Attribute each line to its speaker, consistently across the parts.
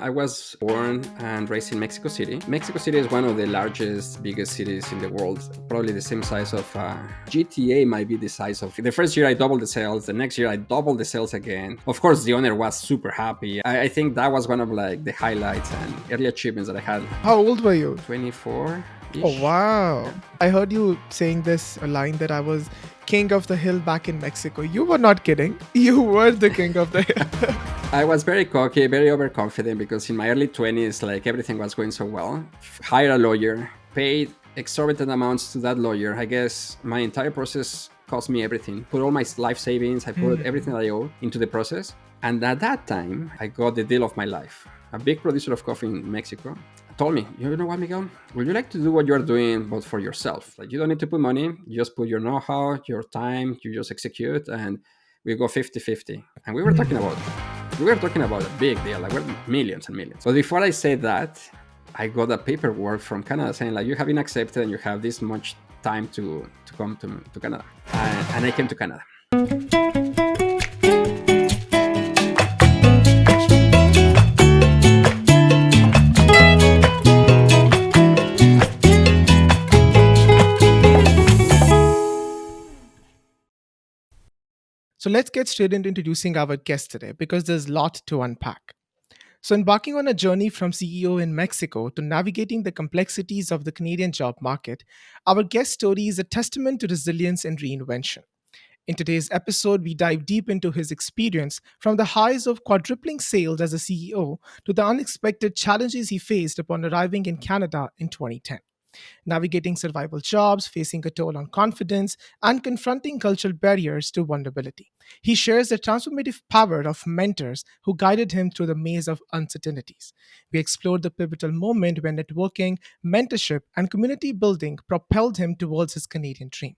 Speaker 1: I was born and raised in Mexico City. Mexico City is one of the largest, biggest cities in the world. Probably the same size of GTA might be the size of. The first year I doubled the sales. The next year I doubled the sales again. Of course, the owner was super happy. I think that was one of like the highlights and early achievements that I had.
Speaker 2: How old were you?
Speaker 1: 24
Speaker 2: Oh,
Speaker 1: ish.
Speaker 2: wow. I heard you saying this line that I was king of the hill back in Mexico. You were not kidding. You were the king of the hill.
Speaker 1: I was very cocky, very overconfident because in my early 20s, like everything was going so well. Hired a lawyer, paid exorbitant amounts to that lawyer. I guess my entire process cost me everything. Put all my life savings, I put everything that I owe into the process. And at that time, I got the deal of my life. A big producer of coffee in Mexico told me, you know what, Miguel? Would you like to do what you're doing, but for yourself? Like, you don't need to put money, you just put your know how, your time, you just execute, and we go 50-50. And we were talking about a big deal, like we're millions and millions. But before I said that, I got a paperwork from Canada saying like you have been accepted and you have this much time to come to Canada. And I came to Canada.
Speaker 2: So let's get straight into introducing our guest today because there's a lot to unpack. So, embarking on a journey from CEO in Mexico to navigating the complexities of the Canadian job market, our guest story is a testament to resilience and reinvention. In today's episode, we dive deep into his experience from the highs of quadrupling sales as a CEO to the unexpected challenges he faced upon arriving in Canada in 2010, navigating survival jobs, facing a toll on confidence, and confronting cultural barriers to vulnerability. He shares the transformative power of mentors who guided him through the maze of uncertainties. We explored the pivotal moment when networking, mentorship, and community building propelled him towards his Canadian dream.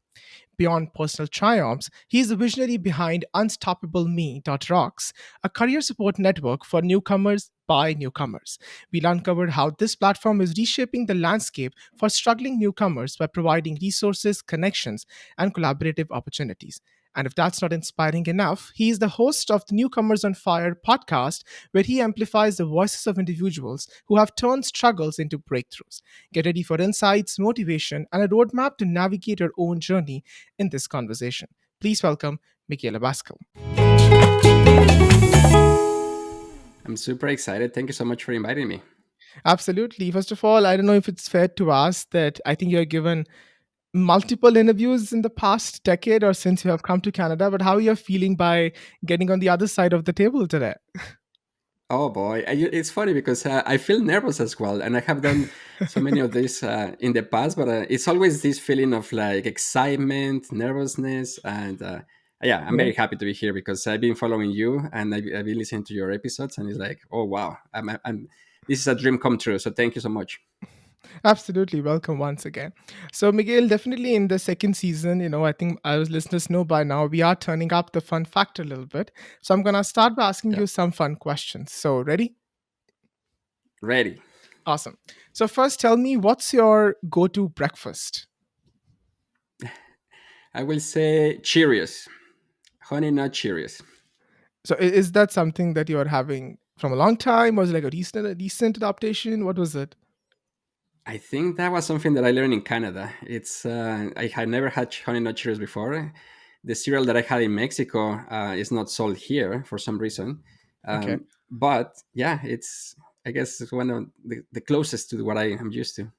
Speaker 2: Beyond personal triumphs, he is the visionary behind UnstoppableMe.rocks, a career support network for newcomers by newcomers. We'll uncover how this platform is reshaping the landscape for struggling newcomers by providing resources, connections, and collaborative opportunities. And if that's not inspiring enough, he is the host of the Newcomers on Fire podcast, where he amplifies the voices of individuals who have turned struggles into breakthroughs. Get ready for insights, motivation, and a roadmap to navigate your own journey in this conversation. Please welcome Miguel Abascal.
Speaker 1: I'm super excited. Thank you so much for inviting me.
Speaker 2: Absolutely. First of all, I don't know if it's fair to ask that I think you're given multiple interviews in the past decade or since you have come to Canada, but how are you feeling by getting on the other side of the table today?
Speaker 1: Oh boy, it's funny because I feel nervous as well, and I have done so many of these in the past. But it's always this feeling of like excitement, nervousness, and yeah, I'm
Speaker 2: Yeah.
Speaker 1: very happy to be here because I've been following you and I've been listening to your episodes, and it's like, oh wow, this is a dream come true. So thank you so much.
Speaker 2: Absolutely. Welcome once again. So, Miguel, definitely in the second season, I think our listeners know by now, we are turning up the fun factor a little bit. So, I'm going to start by asking
Speaker 1: Yeah,
Speaker 2: you some fun questions. So, ready?
Speaker 1: ready.
Speaker 2: Awesome. So, first, tell me what's your go to breakfast?
Speaker 1: I will say Cheerios, honey nut Cheerios.
Speaker 2: So, is that something that you're having from a long time? Was it like a recent adaptation? What was it?
Speaker 1: I think that was something that I learned in Canada. It's I had never had honey nut Cheerios before. The cereal that I had in Mexico is not sold here for some reason.
Speaker 2: Okay.
Speaker 1: But yeah, it's I guess it's one of the closest to what I am used to.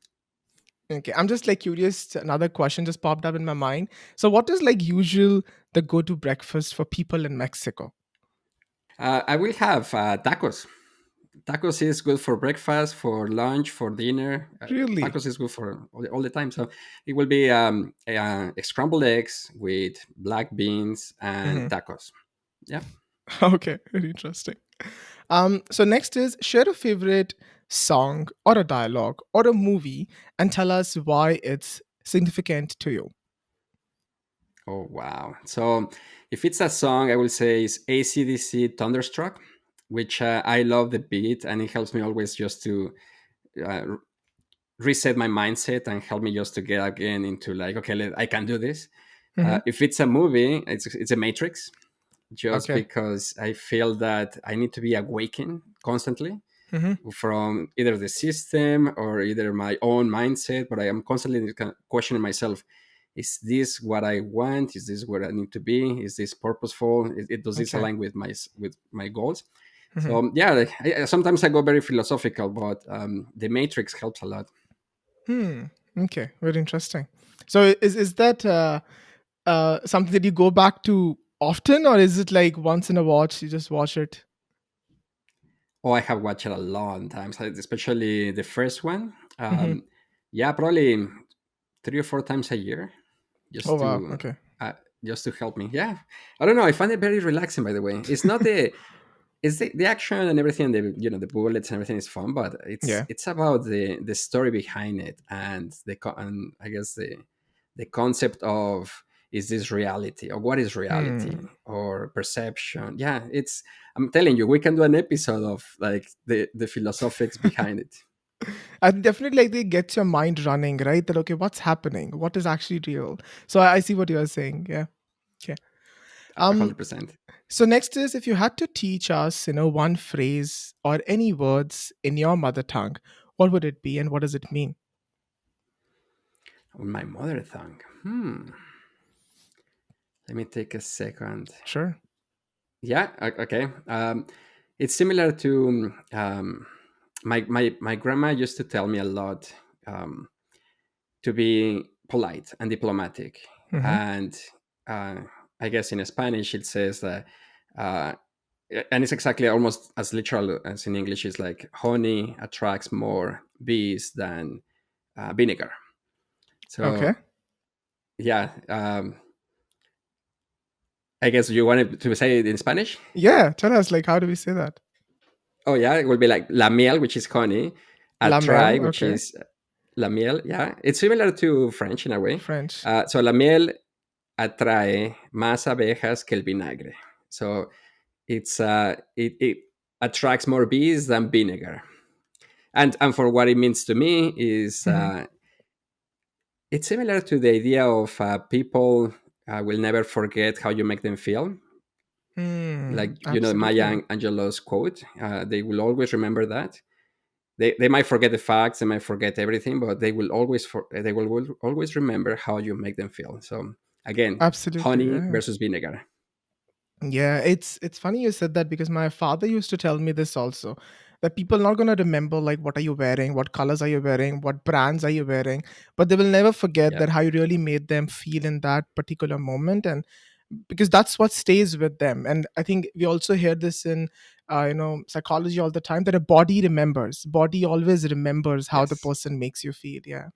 Speaker 2: Okay. I'm just like curious. Another question just popped up in my mind. So, what is like usual the go to breakfast for people in Mexico?
Speaker 1: I will have tacos. Tacos is good for breakfast, for lunch, for dinner.
Speaker 2: Really?
Speaker 1: Tacos is good for all the time. So it will be scrambled eggs with black beans and
Speaker 2: Mhm.
Speaker 1: tacos. Yeah.
Speaker 2: Okay, very interesting. So next is share a favorite song or a dialogue or a movie and tell us why it's significant to you.
Speaker 1: Oh wow! So if it's a song, I will say it's ACDC Thunderstruck, which I love the beat and it helps me always just to uh, reset my mindset and help me just to get again into like okay, I can do this.
Speaker 2: Hmm.
Speaker 1: If it's a movie, it's a Matrix, just
Speaker 2: Okay.
Speaker 1: because I feel that I need to be awakened constantly.
Speaker 2: Hmm.
Speaker 1: from either the system or either my own mindset, but I am constantly questioning myself. Is this what I want? Is this where I need to be? Is this purposeful? Does this
Speaker 2: Okay.
Speaker 1: align with my goals?
Speaker 2: Hmm.
Speaker 1: So yeah, like, sometimes I go very philosophical, but the matrix helps a lot.
Speaker 2: Hmm. Okay. Very interesting. So is that something that you go back to often, or is it like once in a watch you just watch it?
Speaker 1: Oh, I have watched it a lot of times, especially the first one.
Speaker 2: Hmm.
Speaker 1: Yeah, probably 3 or 4 times a year,
Speaker 2: Oh
Speaker 1: just
Speaker 2: wow.
Speaker 1: to
Speaker 2: Okay.
Speaker 1: uh, just to help me. Yeah, I don't know. I find it very relaxing. By the way, it's not the action and everything. The bullets and everything is fun, but
Speaker 2: Yeah.
Speaker 1: it's about the story behind it and and I guess the concept of, is this reality, or what is reality,
Speaker 2: Hmm.
Speaker 1: or perception. Yeah, it's, I'm telling you, we can do an episode of like the philosophics behind it.
Speaker 2: I definitely like they get your mind running, right? That okay, what's happening? What is actually real? So I see what you are saying. Yeah. Okay. Um.
Speaker 1: 100%.
Speaker 2: So next is if you had to teach us, one phrase or any words in your mother tongue, what would it be and what does it mean?
Speaker 1: On my mother tongue. Let me take a second.
Speaker 2: Sure.
Speaker 1: Yeah. Okay. It's similar to my grandma used to tell me a lot, um, to be polite and diplomatic,
Speaker 2: Mm-hmm.
Speaker 1: and uh, I guess in Spanish it says that, uh, and it's exactly almost as literal as in English. It's like honey attracts more bees than vinegar.
Speaker 2: Okay.
Speaker 1: So yeah, I guess you wanted to say it in Spanish.
Speaker 2: Yeah. Tell us, like, how do we say that?
Speaker 1: Oh yeah, it will be like la miel, which is honey,
Speaker 2: La
Speaker 1: attrae,
Speaker 2: mel.
Speaker 1: which
Speaker 2: Okay.
Speaker 1: is la miel. Yeah, it's similar to French in a way.
Speaker 2: French.
Speaker 1: So la miel atrae más abejas que el vinagre. So it attracts more bees than vinegar. And for what it means to me is,
Speaker 2: Mm-hmm.
Speaker 1: it's similar to the idea of, people will never forget how you make them feel. Like, Maya
Speaker 2: Absolutely.
Speaker 1: Angelou's quote, they will always remember that. They might forget the facts, they might forget everything, but they will always remember how you make them feel. So again,
Speaker 2: Absolutely.
Speaker 1: honey
Speaker 2: Yeah.
Speaker 1: versus vinegar.
Speaker 2: Yeah, it's funny you said that because my father used to tell me this also, that people not gonna remember like what are you wearing, what colors are you wearing, what brands are you wearing, but they will never forget
Speaker 1: Yeah.
Speaker 2: that how you really made them feel in that particular moment, and because that's what stays with them. And I think we also hear this in psychology all the time, that a body remembers, body always remembers how the
Speaker 1: Yes.
Speaker 2: person makes you feel. Yeah.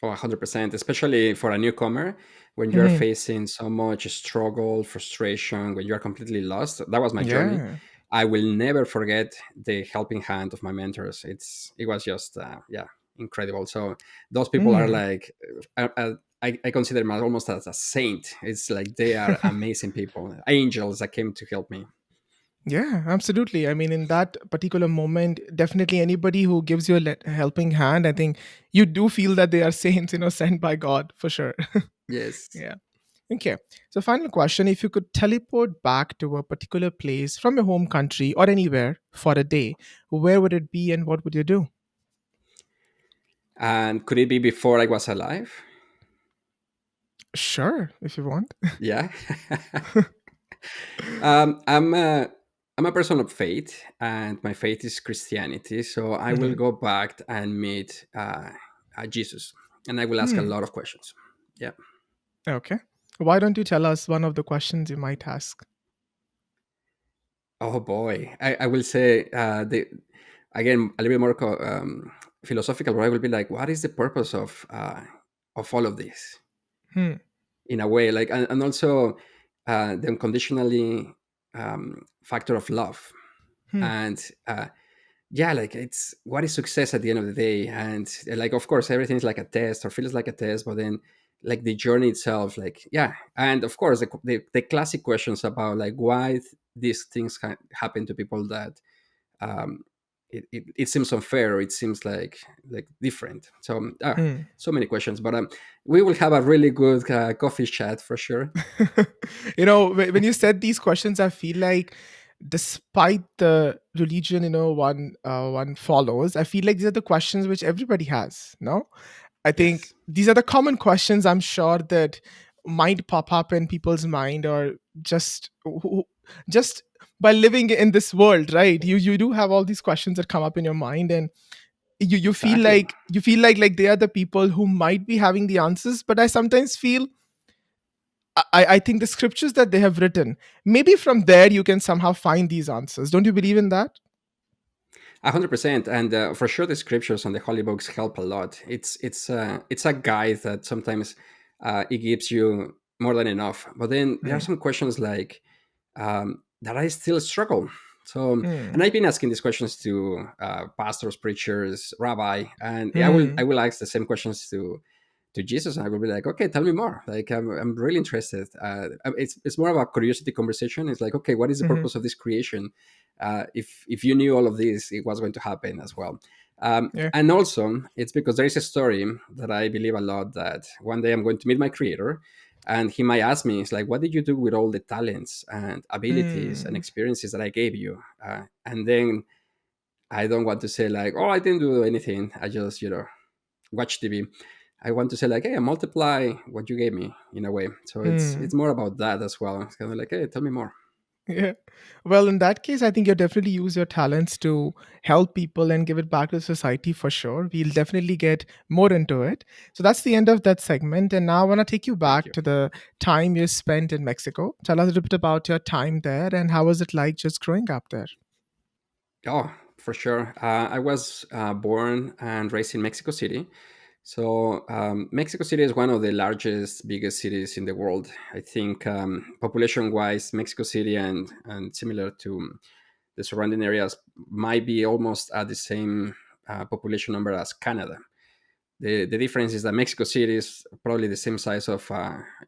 Speaker 1: Oh, 100%, especially for a newcomer, when you're
Speaker 2: Hmm.
Speaker 1: facing so much struggle, frustration, when you're completely lost. That was my journey.
Speaker 2: Yeah.
Speaker 1: I will never forget the helping hand of my mentors. It was just, yeah, incredible. So those people are
Speaker 2: Hmm.
Speaker 1: like, I consider them almost as a saint. It's like they are amazing people, angels that came to help me.
Speaker 2: Yeah, absolutely. I mean, in that particular moment, definitely anybody who gives you a helping hand, I think you do feel that they are saints, sent by God for sure.
Speaker 1: Yes.
Speaker 2: Yeah. Okay. So, final question: if you could teleport back to a particular place from your home country or anywhere for a day, where would it be and what would you do?
Speaker 1: And could it be before I was alive?
Speaker 2: Sure, if you want.
Speaker 1: Yeah. Um, I'm a I'm a person of faith, and my faith is Christianity. So I will
Speaker 2: Hmm.
Speaker 1: go back and meet, Jesus, and I will ask a
Speaker 2: Hmm.
Speaker 1: lot of questions. Yeah.
Speaker 2: Okay. Why don't you tell us one of the questions you might ask?
Speaker 1: Oh boy, I will say, the again a little bit more philosophical. But I will be like, what is the purpose of all of this?
Speaker 2: Hmm.
Speaker 1: In a way, like, and also, the unconditionally, factor of love,
Speaker 2: Hmm.
Speaker 1: and yeah, like, it's what is success at the end of the day. And like, of course, everything's like a test or feels like a test, but then, like, the journey itself, like, yeah. And of course, the classic questions about like why these things happen to people, that, um it seems unfair, or it seems like different. So,
Speaker 2: Hmm.
Speaker 1: so many questions, but we will have a really good, coffee chat for sure.
Speaker 2: When you said these questions, I feel like despite the religion, one follows. I feel like these are the questions which everybody has. No, I think
Speaker 1: Yes,
Speaker 2: these are the common questions I'm sure that might pop up in people's mind, or just by living in this world, right? You do have all these questions that come up in your mind, and you feel
Speaker 1: exactly.
Speaker 2: like like they are the people who might be having the answers. But I sometimes feel, I think the scriptures that they have written, maybe from there you can somehow find these answers. Don't you believe in that?
Speaker 1: 100%, and for sure, the scriptures and the holy books help a lot. It's a guide that sometimes it gives you more than enough. But then there are
Speaker 2: Mm,
Speaker 1: some questions like that I still struggle. So,
Speaker 2: mm,
Speaker 1: and I've been asking these questions to pastors, preachers, rabbi, and I
Speaker 2: mm,
Speaker 1: will ask the same questions to Jesus, and I will be like, okay, tell me more. Like, I'm really interested. It's more of a curiosity conversation. It's like, okay, what is the
Speaker 2: mhm.
Speaker 1: purpose of this creation? If you knew all of this, it was going to happen as well.
Speaker 2: Yeah.
Speaker 1: And also, it's because there is a story that I believe a lot that one day I'm going to meet my creator, and he might ask me, it's like, what did you do with all the talents and abilities and
Speaker 2: Mm,
Speaker 1: experiences that I gave you? And then I don't want to say like, oh, I didn't do anything. I just, watch TV. I want to say like, hey, I multiply what you gave me in a way. So it's
Speaker 2: mm.
Speaker 1: more about that as well. It's kind of like, hey, tell me more.
Speaker 2: Yeah. Well, in that case, I think you definitely use your talents to help people and give it back to society for sure. We'll definitely get more into it. So that's the end of that segment. And now I want to take you
Speaker 1: Thank
Speaker 2: back
Speaker 1: you.
Speaker 2: to the time you spent in Mexico. Tell us a little bit about your time there and how was it like just growing up there?
Speaker 1: Oh, for sure. I was born and raised in Mexico City. So Mexico City is one of the largest, biggest cities in the world. I think population-wise, Mexico City and similar to the surrounding areas might be almost at the same population number as Canada. The difference is that Mexico City is probably the same size of,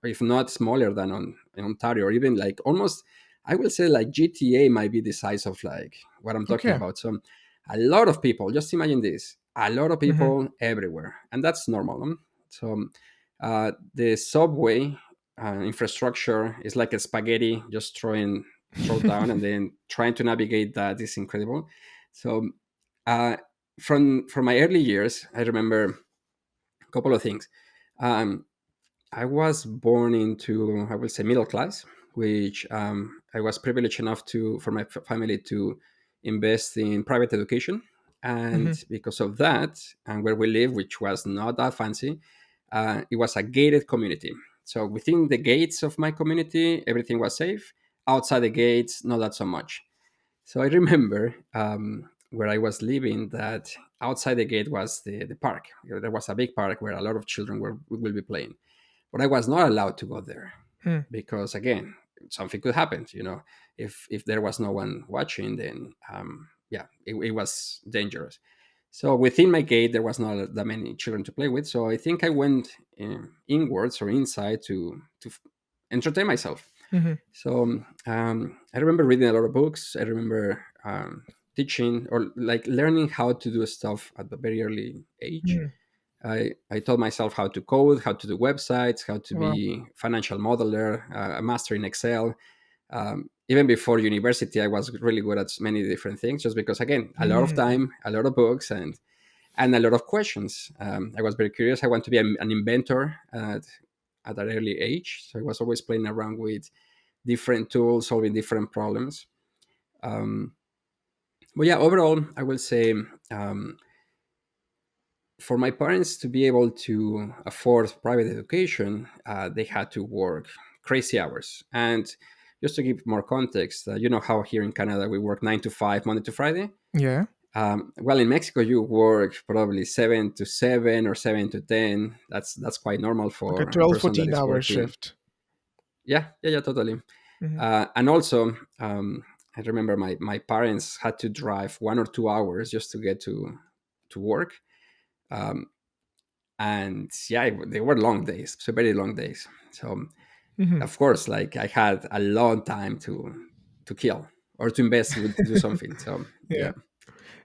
Speaker 1: if not smaller than in Ontario, or even like almost, I will say like GTA might be the size of like what I'm talking
Speaker 2: Okay.
Speaker 1: about. So a lot of people, just imagine this, a lot of
Speaker 2: Hmm.
Speaker 1: people everywhere, and that's normal. So the subway infrastructure is like a spaghetti, just throw down, and then trying to navigate that is incredible. So uh, from my early years, I remember a couple of things. Um, I was born into, I will say, middle class, which I was privileged enough to for my family to invest in private education,
Speaker 2: Hmm.
Speaker 1: and because of that, and where we live, which was not that fancy, it was a gated community. So within the gates of my community, everything was safe. Outside the gates, not that so much. So I remember where I was living that outside the gate was the park. There was a big park where a lot of children will be playing, but I was not allowed to go there
Speaker 2: Mm,
Speaker 1: because again, something could happen. If there was no one watching, then yeah, it was dangerous. So within my gate, there was not that many children to play with. So I think I went inwards or inside to entertain myself.
Speaker 2: mhm,
Speaker 1: So I remember reading a lot of books. I remember teaching or like learning how to do stuff at a very early age.
Speaker 2: mm.
Speaker 1: I taught myself how to code, how to do websites, how to
Speaker 2: Wow.
Speaker 1: be financial modeler, a master in Excel. Even before university, I was really good at many different things. Just because, again, a lot of
Speaker 2: Mm,
Speaker 1: time, a lot of books, and a lot of questions. I was very curious. I want to be an inventor at an early age, so I was always playing around with different tools, solving different problems. Um, but yeah, overall, I will say for my parents to be able to afford private education, they had to work crazy hours. And just to give more context, you know how here in Canada we work 9 to 5, Monday to Friday.
Speaker 2: yeah.
Speaker 1: Well, in Mexico, you work probably 7 to 7 or 7 to 10. That's quite normal
Speaker 2: Like a
Speaker 1: for a
Speaker 2: 12,
Speaker 1: person that
Speaker 2: 14
Speaker 1: is
Speaker 2: hour
Speaker 1: working.
Speaker 2: shift.
Speaker 1: Yeah, yeah, yeah, totally.
Speaker 2: Hmm.
Speaker 1: And also, I remember my parents had to drive 1 or 2 hours just to get to work. Um, and yeah, they were long days, so very long days. So
Speaker 2: Hmm.
Speaker 1: of course, like I had a long time to kill or to invest to do something. So
Speaker 2: Yeah.
Speaker 1: yeah.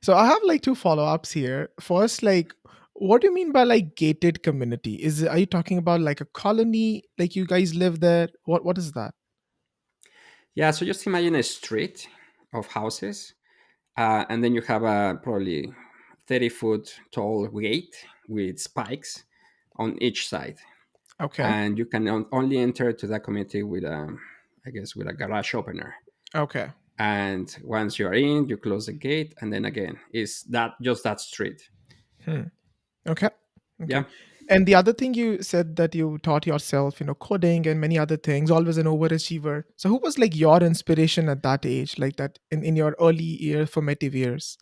Speaker 2: So I have like two follow-ups here. First, like, what do you mean by like gated community? Are you talking about like a colony? Like you guys live there? What is that?
Speaker 1: Yeah, so just imagine a street. of houses, and then you have a probably 30-foot tall gate with spikes on each side,
Speaker 2: Okay.
Speaker 1: and you can only enter to that community with a, I guess, with a garage opener.
Speaker 2: Okay.
Speaker 1: And once you are in, you close the gate, and then again is that just that street.
Speaker 2: Hmm. Okay. Okay.
Speaker 1: Yeah,
Speaker 2: And the other thing you said that you taught yourself, coding and many other things, always an overachiever. So who was like your inspiration at that age, like that in your early years, formative years?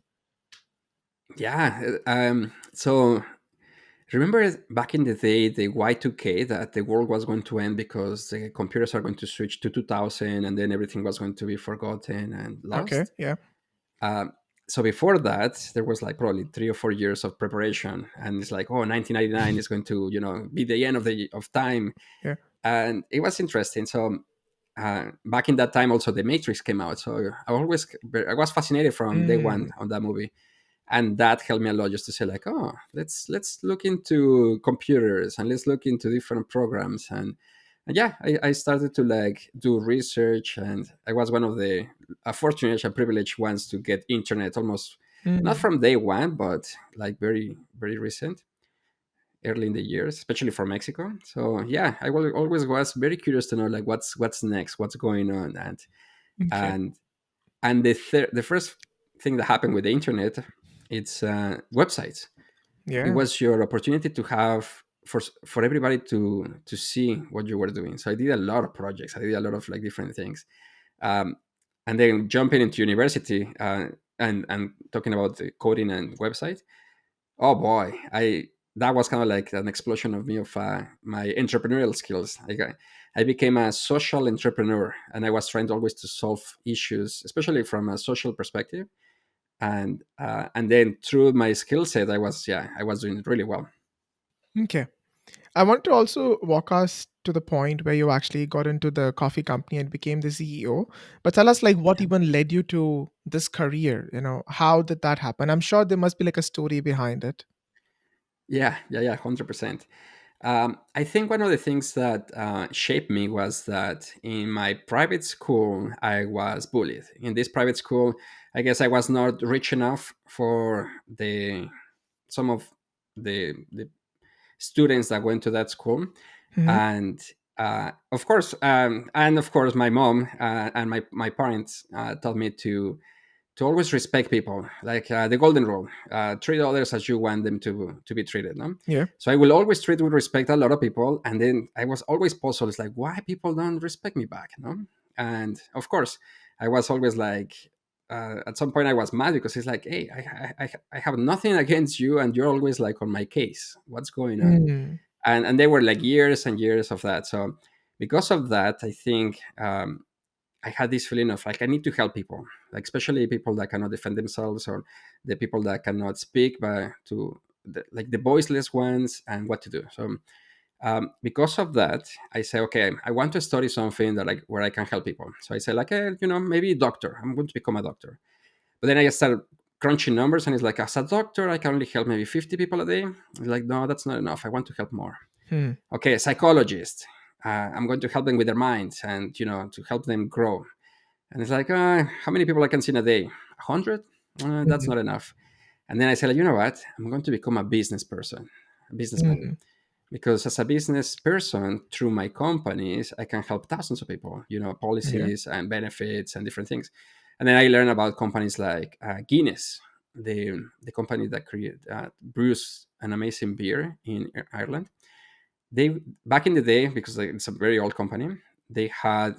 Speaker 1: yeah. So remember back in the day, the Y2K, that the world was going to end because the computers are going to switch to 2000, and then everything was going to be forgotten and
Speaker 2: Okay.
Speaker 1: lost.
Speaker 2: Yeah.
Speaker 1: Um, so before that, there was like probably 3 or 4 years of preparation, and it's like, oh, 1999 is going to, be the end of time,
Speaker 2: Yeah.
Speaker 1: and it was interesting. So back in that time, also the Matrix came out, so I was fascinated from day one
Speaker 2: Mm.
Speaker 1: on that movie, and that helped me a lot just to say like, oh, let's look into computers and let's look into different programs. And yeah, I started to like do research, and I was one of the fortunate and privileged ones to get internet almost not
Speaker 2: Mm.
Speaker 1: from day one, but like very very recent, early in the years, especially for Mexico. So yeah, always was very curious to know like what's next, what's going on.
Speaker 2: Okay.
Speaker 1: And the first thing that happened with the internet, it's websites. It
Speaker 2: Yeah.
Speaker 1: was your opportunity to have for everybody to see what you were doing. So I did a lot of projects, I did a lot of like different things, um, and then jumping into university, and talking about the coding and website. Oh boy, I that was kind of like an explosion of me of my entrepreneurial skills. I became a social entrepreneur, and I was trying always to solve issues, especially from a social perspective. And then through my skill set, I was doing really well.
Speaker 2: Okay. I want to also walk us to the point where you actually got into the coffee company and became the CEO. But tell us like what
Speaker 1: Yeah,
Speaker 2: even led you to this career? How did that happen? I'm sure there must be like a story behind it.
Speaker 1: yeah, 100%. I think one of the things that shaped me was that in my private school, I was bullied. In this private school, I guess I was not rich enough for the some of the students that went to that school,
Speaker 2: Hmm.
Speaker 1: and of course, my mom and my parents taught me to always respect people, like the golden rule: treat others as you want them to be treated. No,
Speaker 2: Yeah.
Speaker 1: so I will always treat with respect a lot of people, and then I was always puzzled. It's like, why people don't respect me back, no? And of course, I was always like, at some point, I was mad because it's like, hey, I have nothing against you, and you're always like on my case. What's going on?
Speaker 2: Hmm.
Speaker 1: And they were like years and years of that. So because of that, I think I had this feeling of like I need to help people, like especially people that cannot defend themselves, or the people that cannot speak, but like the voiceless ones, and what to do. So because of that, I say, okay, I want to study something that where I can help people. So I say like, maybe doctor. I'm going to become a doctor. But then I just started crunching numbers, and it's like, as a doctor, I can only help maybe 50 people a day. It's like, no, that's not enough. I want to help more.
Speaker 2: Hmm.
Speaker 1: Okay, psychologist. I'm going to help them with their minds, and to help them grow. And it's like, how many people I can see in a day? 100? That's
Speaker 2: Hmm.
Speaker 1: not enough. And then I said, like, you know what? I'm going to become a business person, a businessman.
Speaker 2: Hmm.
Speaker 1: Because as a business person, through my companies, I can help thousands of people,
Speaker 2: Yeah.
Speaker 1: policies and benefits and different things. And then I learned about companies like Guinness, the company that brews an amazing beer in Ireland. They back in the day, because it's a very old company, they had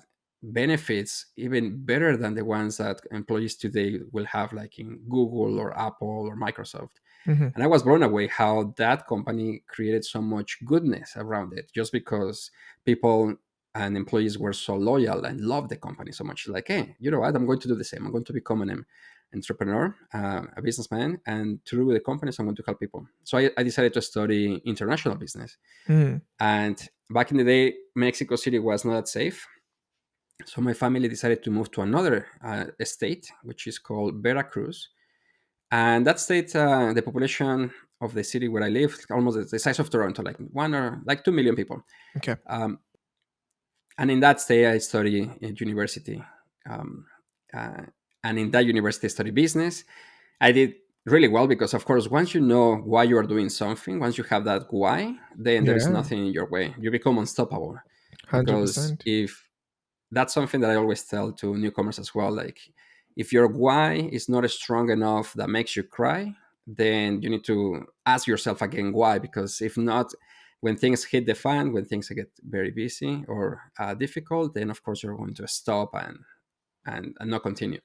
Speaker 1: benefits even better than the ones that employees today will have, like in Google or Apple or Microsoft.
Speaker 2: Hmm.
Speaker 1: And I was blown away how that company created so much goodness around it, just because people and employees were so loyal and loved the company so much. Like, hey, you know what? I'm going to do the same. I'm going to become an entrepreneur, a businessman, and through the companies, I'm going to help people. So I decided to study international business.
Speaker 2: Hmm.
Speaker 1: And back in the day, Mexico City was not that safe. So my family decided to move to another state, which is called Veracruz. And that state, the population of the city where I live, almost the size of Toronto, like 2 million people.
Speaker 2: Okay.
Speaker 1: Um, and in that state, I study at university. Um, uh, And in that university, I studied business. I did really well because, of course, once you know why you are doing something, once you have that why, then there is
Speaker 2: Yeah.
Speaker 1: nothing in your way. You become unstoppable. Because
Speaker 2: 100%.
Speaker 1: if that's something that I always tell to newcomers as well, like if your why is not strong enough that makes you cry, then you need to ask yourself again why. Because if not, when things hit the fan, when things get very busy or difficult, then of course you're going to stop and not continue.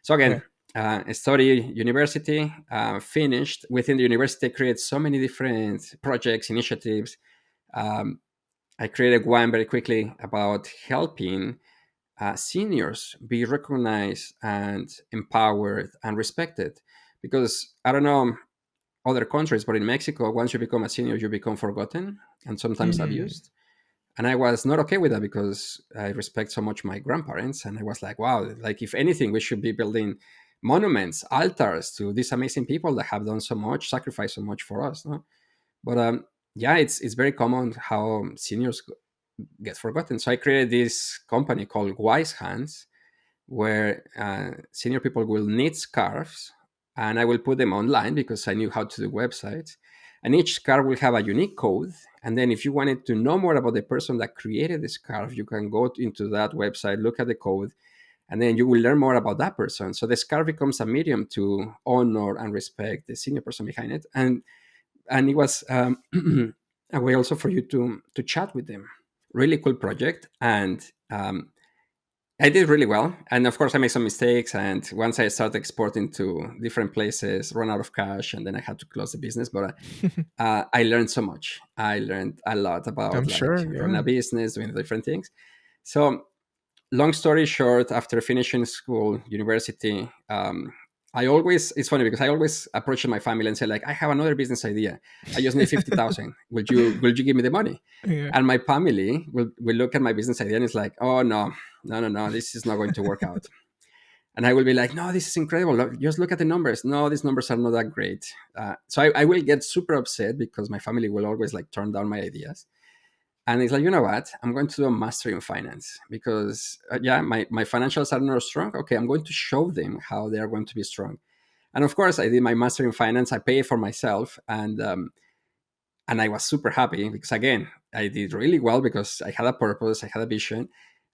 Speaker 1: So
Speaker 2: Yeah.
Speaker 1: again, study university, finished. Within the university, create so many different projects, initiatives. Um, I created one very quickly about helping seniors be recognized and empowered and respected. Because I don't know other countries, but in Mexico, once you become a senior, you become forgotten and sometimes
Speaker 2: Mm.
Speaker 1: abused. And I was not okay with that because I respect so much my grandparents. And I was like, wow, like if anything, we should be building monuments, altars to these amazing people that have done so much, sacrificed so much for us. No? But yeah, it's very common how seniors get forgotten. So I created this company called Wise Hands, where senior people will knit scarves, and I will put them online because I knew how to do websites. And each scarf will have a unique code. And then, if you wanted to know more about the person that created the scarf, you can go into that website, look at the code, and then you will learn more about that person. So the scarf becomes a medium to honor and respect the senior person behind it, and it was a way also for you to chat with them. Really cool project, and I did really well. And of course, I made some mistakes. And once I started exporting to different places, run out of cash, and then I had to close the business. But I learned so much. I learned a lot about
Speaker 2: I'm
Speaker 1: like
Speaker 2: sure.
Speaker 1: running a
Speaker 2: Yeah.
Speaker 1: business, doing different things. So long story short, after finishing school, university, I always, it's funny because I always approach my family and say, like, I have another business idea. I just need 50,000. Will you give me the money?
Speaker 2: Yeah.
Speaker 1: And my family will look at my business idea and it's like, oh, no, no, no, no, this is not going to work out. And I will be like, no, this is incredible. Just look at the numbers. No, these numbers are not that great. So I will get super upset because my family will always like turn down my ideas. And it's like, you know what? I'm going to do a master in finance because, yeah, my financials are not strong. Okay, I'm going to show them how they are going to be strong. And of course, I did my master in finance. I paid for myself, and I was super happy because, again, I did really well because I had a purpose, I had a vision.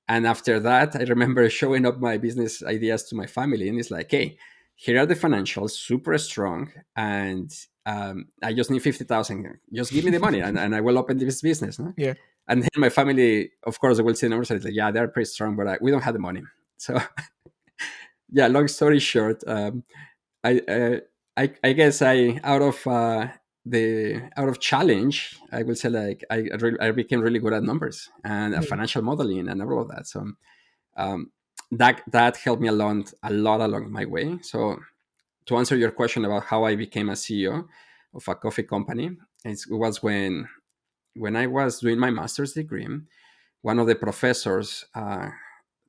Speaker 1: And after that, I remember showing up my business ideas to my family, and it's like, hey, here are the financials, super strong, and I just need 50,000. Just give me the money, and I will open this business. No?
Speaker 2: Yeah.
Speaker 1: And then my family, of course, they will see the numbers and it's like, yeah, they're pretty strong, but we don't have the money. So, yeah, long story short, I, I guess I out of challenge, I will say like I became really good at numbers and
Speaker 2: Mm.
Speaker 1: financial modeling and all of that. So um, that helped me along my way. So to answer your question about how I became a CEO of a coffee company, it was when I was doing my master's degree. One of the professors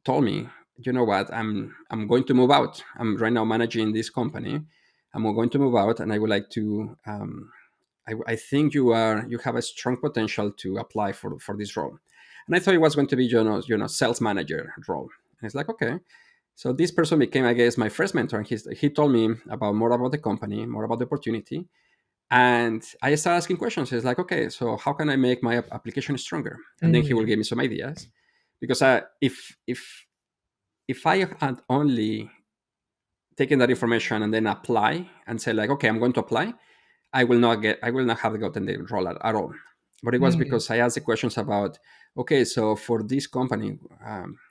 Speaker 1: told me, you know what, I'm going to move out. I'm right now managing this company. I'm going to move out, and I would like to. I think you have a strong potential to apply for this role. And I thought it was going to be sales manager role. And it's like, okay. So this person became, I guess, my first mentor. And he told me about more about the company, more about the opportunity, and I started asking questions. It's like, okay, so how can I make my application stronger? And then he will
Speaker 2: Mm.
Speaker 1: give me some ideas, because if I had only taken that information and then apply and say like, okay, I'm going to apply, I will not have gotten the role at all. But it was
Speaker 2: Mm.
Speaker 1: because I asked the questions about, okay, so for this company,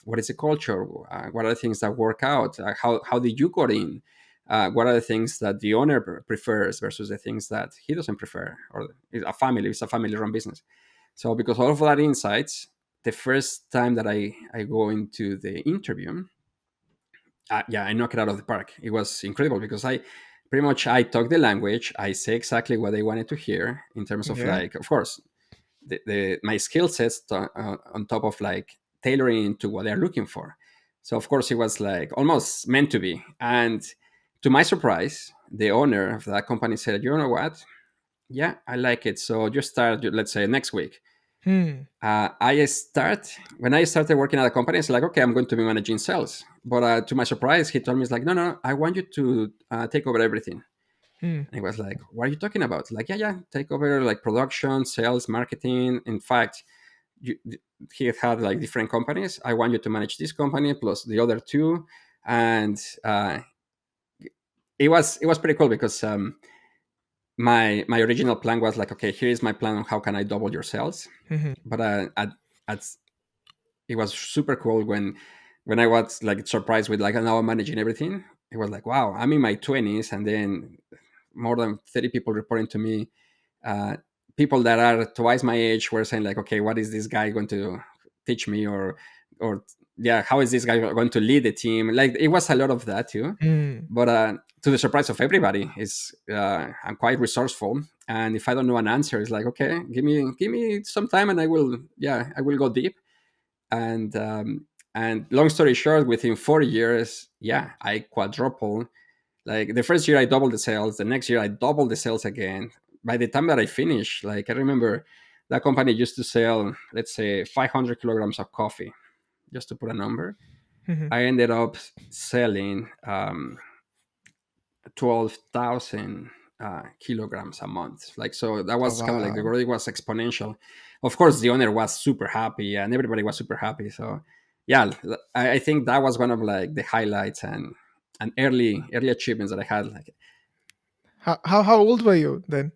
Speaker 1: what is the culture? What are the things that work out? How did you got in? What are the things that the owner prefers versus the things that he doesn't prefer? Or it's a family run business. So because all of that insights, the first time that I go into the interview, yeah, I knocked it out of the park. It was incredible because I pretty much I talk the language. I say exactly what they wanted to hear in terms of
Speaker 2: Yeah.
Speaker 1: like, of course, the my skill sets on top of like tailoring to what they're looking for. So of course it was like almost meant to be. And to my surprise, the owner of that company said, "You know what? Yeah, I like it. So just start, let's say, next week."
Speaker 2: Hmm.
Speaker 1: I start when I started working at a company. It's like, okay, I'm going to be managing sales. But to my surprise, he told me, it's like, no, no, I want you to take over everything.
Speaker 2: Hmm.
Speaker 1: And he was like, what are you talking about? Like, yeah, yeah, take over like production, sales, marketing. In fact, you, he had like different companies. I want you to manage this company plus the other two. And it was pretty cool because my original plan was like, okay, here is my plan on how can I double your sales.
Speaker 2: Hmm.
Speaker 1: But at it was super cool when I was like surprised with like now I'm managing everything. It was like, wow, I'm in my 20s, and then more than 30 people reporting to me. uh, People that are twice my age were saying like, okay, what is this guy going to teach me, or yeah, how is this guy going to lead the team? Like it was a lot of that too.
Speaker 2: Hmm.
Speaker 1: But to the surprise of everybody, is I'm quite resourceful, and if I don't know an answer, it's like, okay, give me some time, and I will go deep. And um, and long story short, within 4 years, yeah, I quadrupled. Like the first year I doubled the sales, the next year I doubled the sales again. By the time that I finished, like I remember that company used to sell, let's say, 500 kilograms of coffee, just to put a number.
Speaker 2: Hmm.
Speaker 1: I ended up selling 12,000 kilograms a month. Like, so that
Speaker 2: Oh
Speaker 1: was kind of like the
Speaker 2: wow.
Speaker 1: growth was exponential. Of course, the owner was super happy and everybody was super happy. So, yeah, I think that was one of like the highlights and early achievements that I had. Like,
Speaker 2: How old were you then?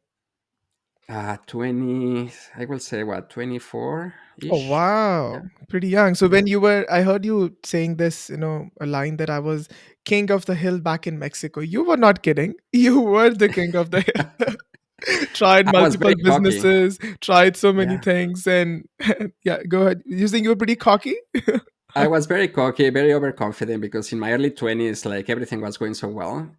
Speaker 1: 20, I will say, what, 24
Speaker 2: Oh
Speaker 1: ish. Yeah.
Speaker 2: wow, pretty young. So
Speaker 1: Yeah.
Speaker 2: when you were, I heard you saying this, a line that I was king of the hill back in Mexico. You were not kidding. You were the king of the hill. Tried
Speaker 1: I was
Speaker 2: multiple
Speaker 1: very cocky.
Speaker 2: businesses, tried so many
Speaker 1: Yeah.
Speaker 2: things, and yeah, go ahead. You think you were pretty cocky?
Speaker 1: I was very cocky, very overconfident because in my early 20s, like everything was going so well.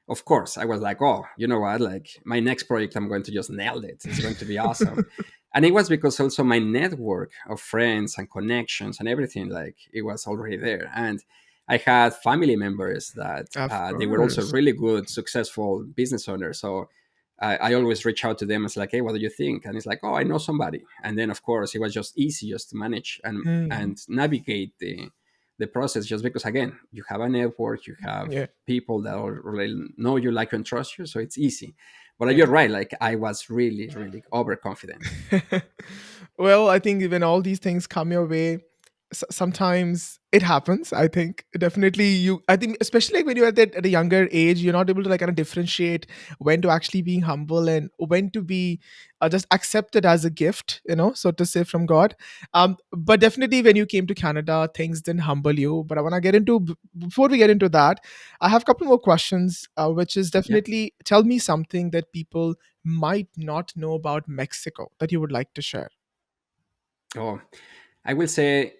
Speaker 1: Of course, I was like, oh, you know what? Like my next project, I'm going to just nail it. It's going to be awesome. And it was because also my network of friends and connections and everything, like it was already there. And I had family members that
Speaker 2: Of
Speaker 1: they were also
Speaker 2: course.
Speaker 1: really good, successful business owners. So I always reach out to them. It's like, hey, what do you think? And it's like, oh, I know somebody. And then, of course, it was just easy just to manage
Speaker 2: Hmm.
Speaker 1: and navigate the process. Just because, again, you have a network, you have
Speaker 2: Yeah,
Speaker 1: people that already know you, like you, and trust you, so it's easy. But
Speaker 2: yeah.
Speaker 1: you're right. Like I was really, really overconfident.
Speaker 2: Well, I think when all these things come your way, sometimes it happens. I think definitely you. I think especially like when you're at a younger age, you're not able to like kind of differentiate when to actually being humble and when to be just accepted as a gift, so to say from God. But definitely when you came to Canada, things didn't humble you. But I want to get into before we get into that, I have a couple more questions, which is
Speaker 1: Yeah.
Speaker 2: definitely tell me something that people might not know about Mexico that you would like to share.
Speaker 1: Oh, I will say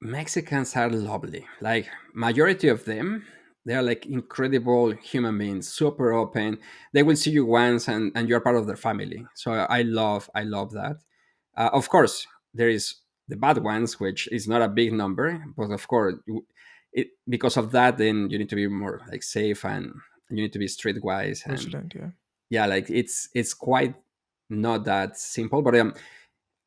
Speaker 1: Mexicans are lovely. Like majority of them, they are like incredible human beings, super open. They will see you once and you're part of their family. So I love that. Of course, there is the bad ones, which is not a big number, but of course, because of that, then you need to be more like safe and you need to be streetwise. And
Speaker 2: Vigilant, yeah.
Speaker 1: yeah, like it's quite not that simple. But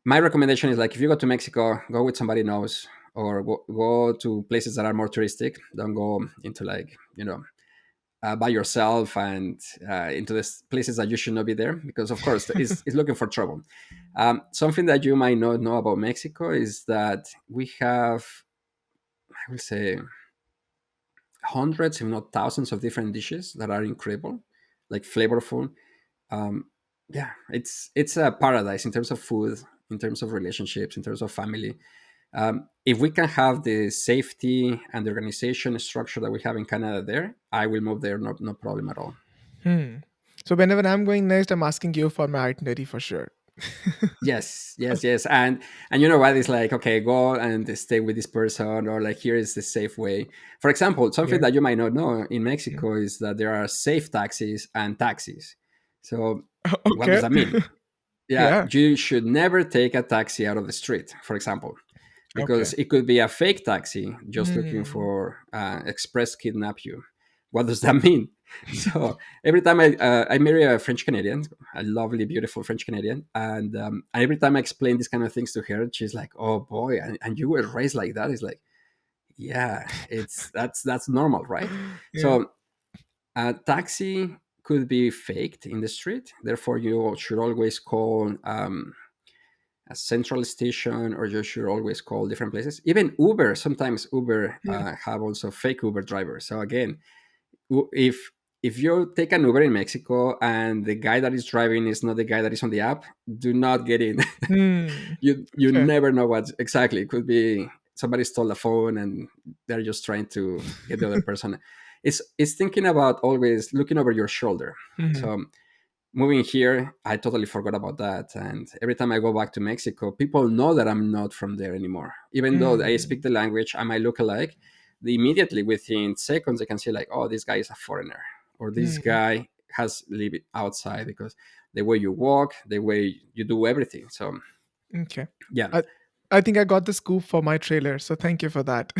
Speaker 1: my recommendation is like if you go to Mexico, go with somebody knows, or go to places that are more touristic. Don't go into like by yourself and into the places that you should not be there because of course it's looking for trouble. Something that you might not know about Mexico is that we have, I will say, hundreds, if not thousands, of different dishes that are incredible, like flavorful. um, yeah, it's a paradise in terms of food, in terms of relationships, in terms of family. If we can have the safety and the organization structure that we have in Canada there, I will move there, no problem at all.
Speaker 2: Hmm. So whenever I'm going next, I'm asking you for my itinerary for sure.
Speaker 1: Yes, yes, yes. And you know what? It's like, okay, go and stay with this person, or like here is the safe way. For example, something
Speaker 2: Yeah.
Speaker 1: that you might not know in
Speaker 2: Hmm.
Speaker 1: Mexico is that there are safe taxis and taxis. So what does
Speaker 2: Okay.
Speaker 1: that mean? Yeah,
Speaker 2: Yeah.
Speaker 1: you should never take a taxi out of the street, for example,
Speaker 2: Okay.
Speaker 1: because it could be a fake taxi just looking
Speaker 2: Hmm.
Speaker 1: for express kidnap you. What does that mean? So every time I marry a French Canadian, a lovely, beautiful French Canadian. And every time I explain these kind of things to her, she's like, "Oh boy, and you were raised like that?" It's like, yeah, it's that's normal, right?
Speaker 2: Yeah.
Speaker 1: So a taxi could be faked in the street. Therefore, you should always call a central station, or you should always call different places. Even Uber, sometimes Uber
Speaker 2: Yeah.
Speaker 1: have also fake Uber drivers. So again, if you take an Uber in Mexico and the guy that is driving is not the guy that is on the app, do not get in.
Speaker 2: Hmm.
Speaker 1: You
Speaker 2: Okay.
Speaker 1: never know what exactly. It could be somebody stole the phone and they're just trying to get the other person. It's thinking about always looking over your shoulder.
Speaker 2: Mhm.
Speaker 1: So moving here, I totally forgot about that. And every time I go back to Mexico, people know that I'm not from there anymore. Even though I
Speaker 2: Mm.
Speaker 1: speak the language, I might look alike. They immediately, within seconds, they can see like, oh, this guy is a foreigner, or this
Speaker 2: Mm.
Speaker 1: guy has lived outside, because the way you walk, the way you do everything. So
Speaker 2: Okay.
Speaker 1: yeah.
Speaker 2: I I think I got the scoop for my trailer, so thank you for that.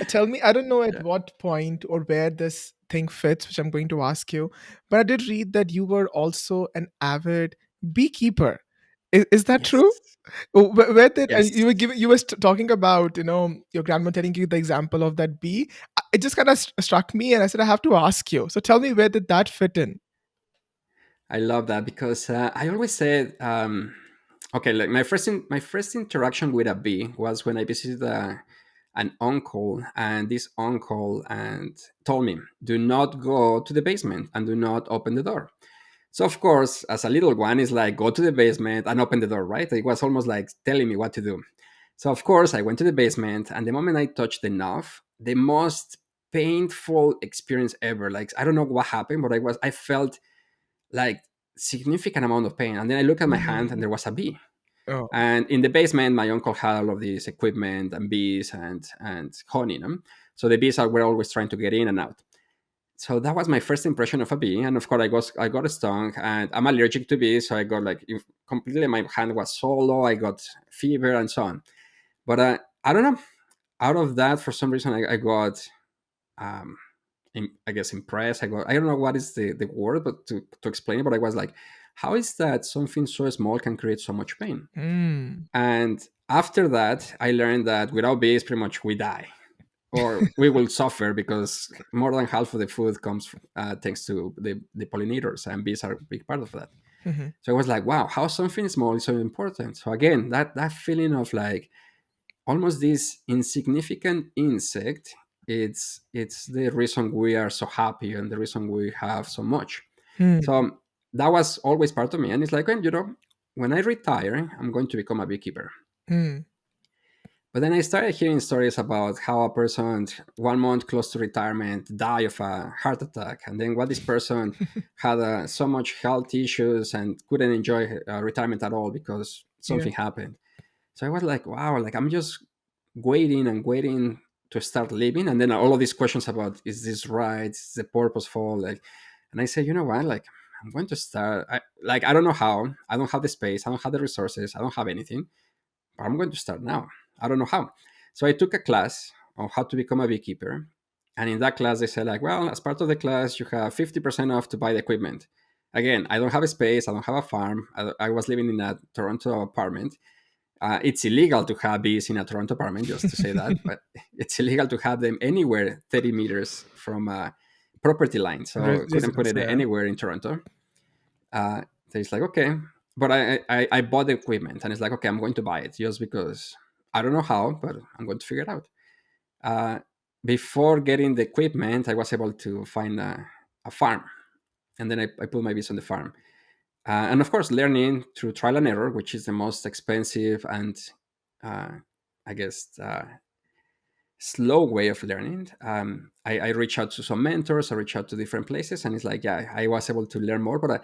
Speaker 2: Tell me, I don't know at
Speaker 1: Yeah.
Speaker 2: what point or where this thing fits, which I'm going to ask you, but I did read that you were also an avid beekeeper. Is that
Speaker 1: Yes.
Speaker 2: true? Where did
Speaker 1: Yes.
Speaker 2: you were talking about your grandma telling you the example of that bee. It just kind of struck me, and I said I have to ask you. So tell me, where did that fit in?
Speaker 1: I love that because I always said, okay, like my first interaction with a bee was when I visited an uncle, and this uncle and told me, do not go to the basement and do not open the door. So of course, as a little one, it's like go to the basement and open the door, right? It was almost like telling me what to do. So of course, I went to the basement, and the moment I touched the knob, the most painful experience ever. Like I don't know what happened, but I felt like significant amount of pain. And then I looked at my hand, and
Speaker 2: Mhm.
Speaker 1: there was a bee.
Speaker 2: Oh.
Speaker 1: And in the basement, my uncle had all of this equipment and bees and honey. No? So the bees were always trying to get in and out. So that was my first impression of a bee. And of course, I got stung, and I'm allergic to bees. So I got like completely, my hand was so low. I got fever and so on. But I don't know. Out of that, for some reason, I got um, I guess impressed. I don't know what is the word, but to explain it, but I was like, how is that something so small can create so much pain?
Speaker 2: Mm.
Speaker 1: And after that, I learned that without bees, pretty much we die, or we will suffer, because more than half of the food comes thanks to the pollinators, and bees are a big part of that.
Speaker 2: Mhm.
Speaker 1: So I was like, wow, how something small is so important. So again, that feeling of like almost this insignificant insect, it's the reason we are so happy and the reason we have so much.
Speaker 2: Hmm.
Speaker 1: So that was always part of me, and it's like, well, when I retire, I'm going to become a beekeeper.
Speaker 2: Hmm.
Speaker 1: But then I started hearing stories about how a person 1 month close to retirement died of a heart attack, and then what this person had so much health issues and couldn't enjoy retirement at all because
Speaker 2: Yeah.
Speaker 1: something happened. So I was like, wow, like I'm just waiting and waiting to start living. And then all of these questions about, is this right? Is the purposeful? Like, and I said, you know what? Like, I'm going to start. I don't know how. I don't have the space. I don't have the resources. I don't have anything. But I'm going to start now. I don't know how. So I took a class on how to become a beekeeper. And in that class, they said, like, well, as part of the class, you have 50% off to buy the equipment. Again, I don't have a space. I don't have a farm. I was living in a Toronto apartment. It's illegal to have bees in a Toronto apartment, just to say that, but it's illegal to have them anywhere 30 meters from a property line. So couldn't put
Speaker 2: Residence,
Speaker 1: it
Speaker 2: yeah.
Speaker 1: anywhere in Toronto. So it's like, okay. But I bought the equipment, and it's like, okay, I'm going to buy it just because I don't know how, but I'm going to figure it out. Uh, Before getting the equipment, I was able to find a farm, and then I put my bees on the farm. And of course, learning through trial and error, which is the most expensive and uh, I guess slow way of learning. I reach out to some mentors, I reach out to different places, and it's like, yeah, I was able to learn more, but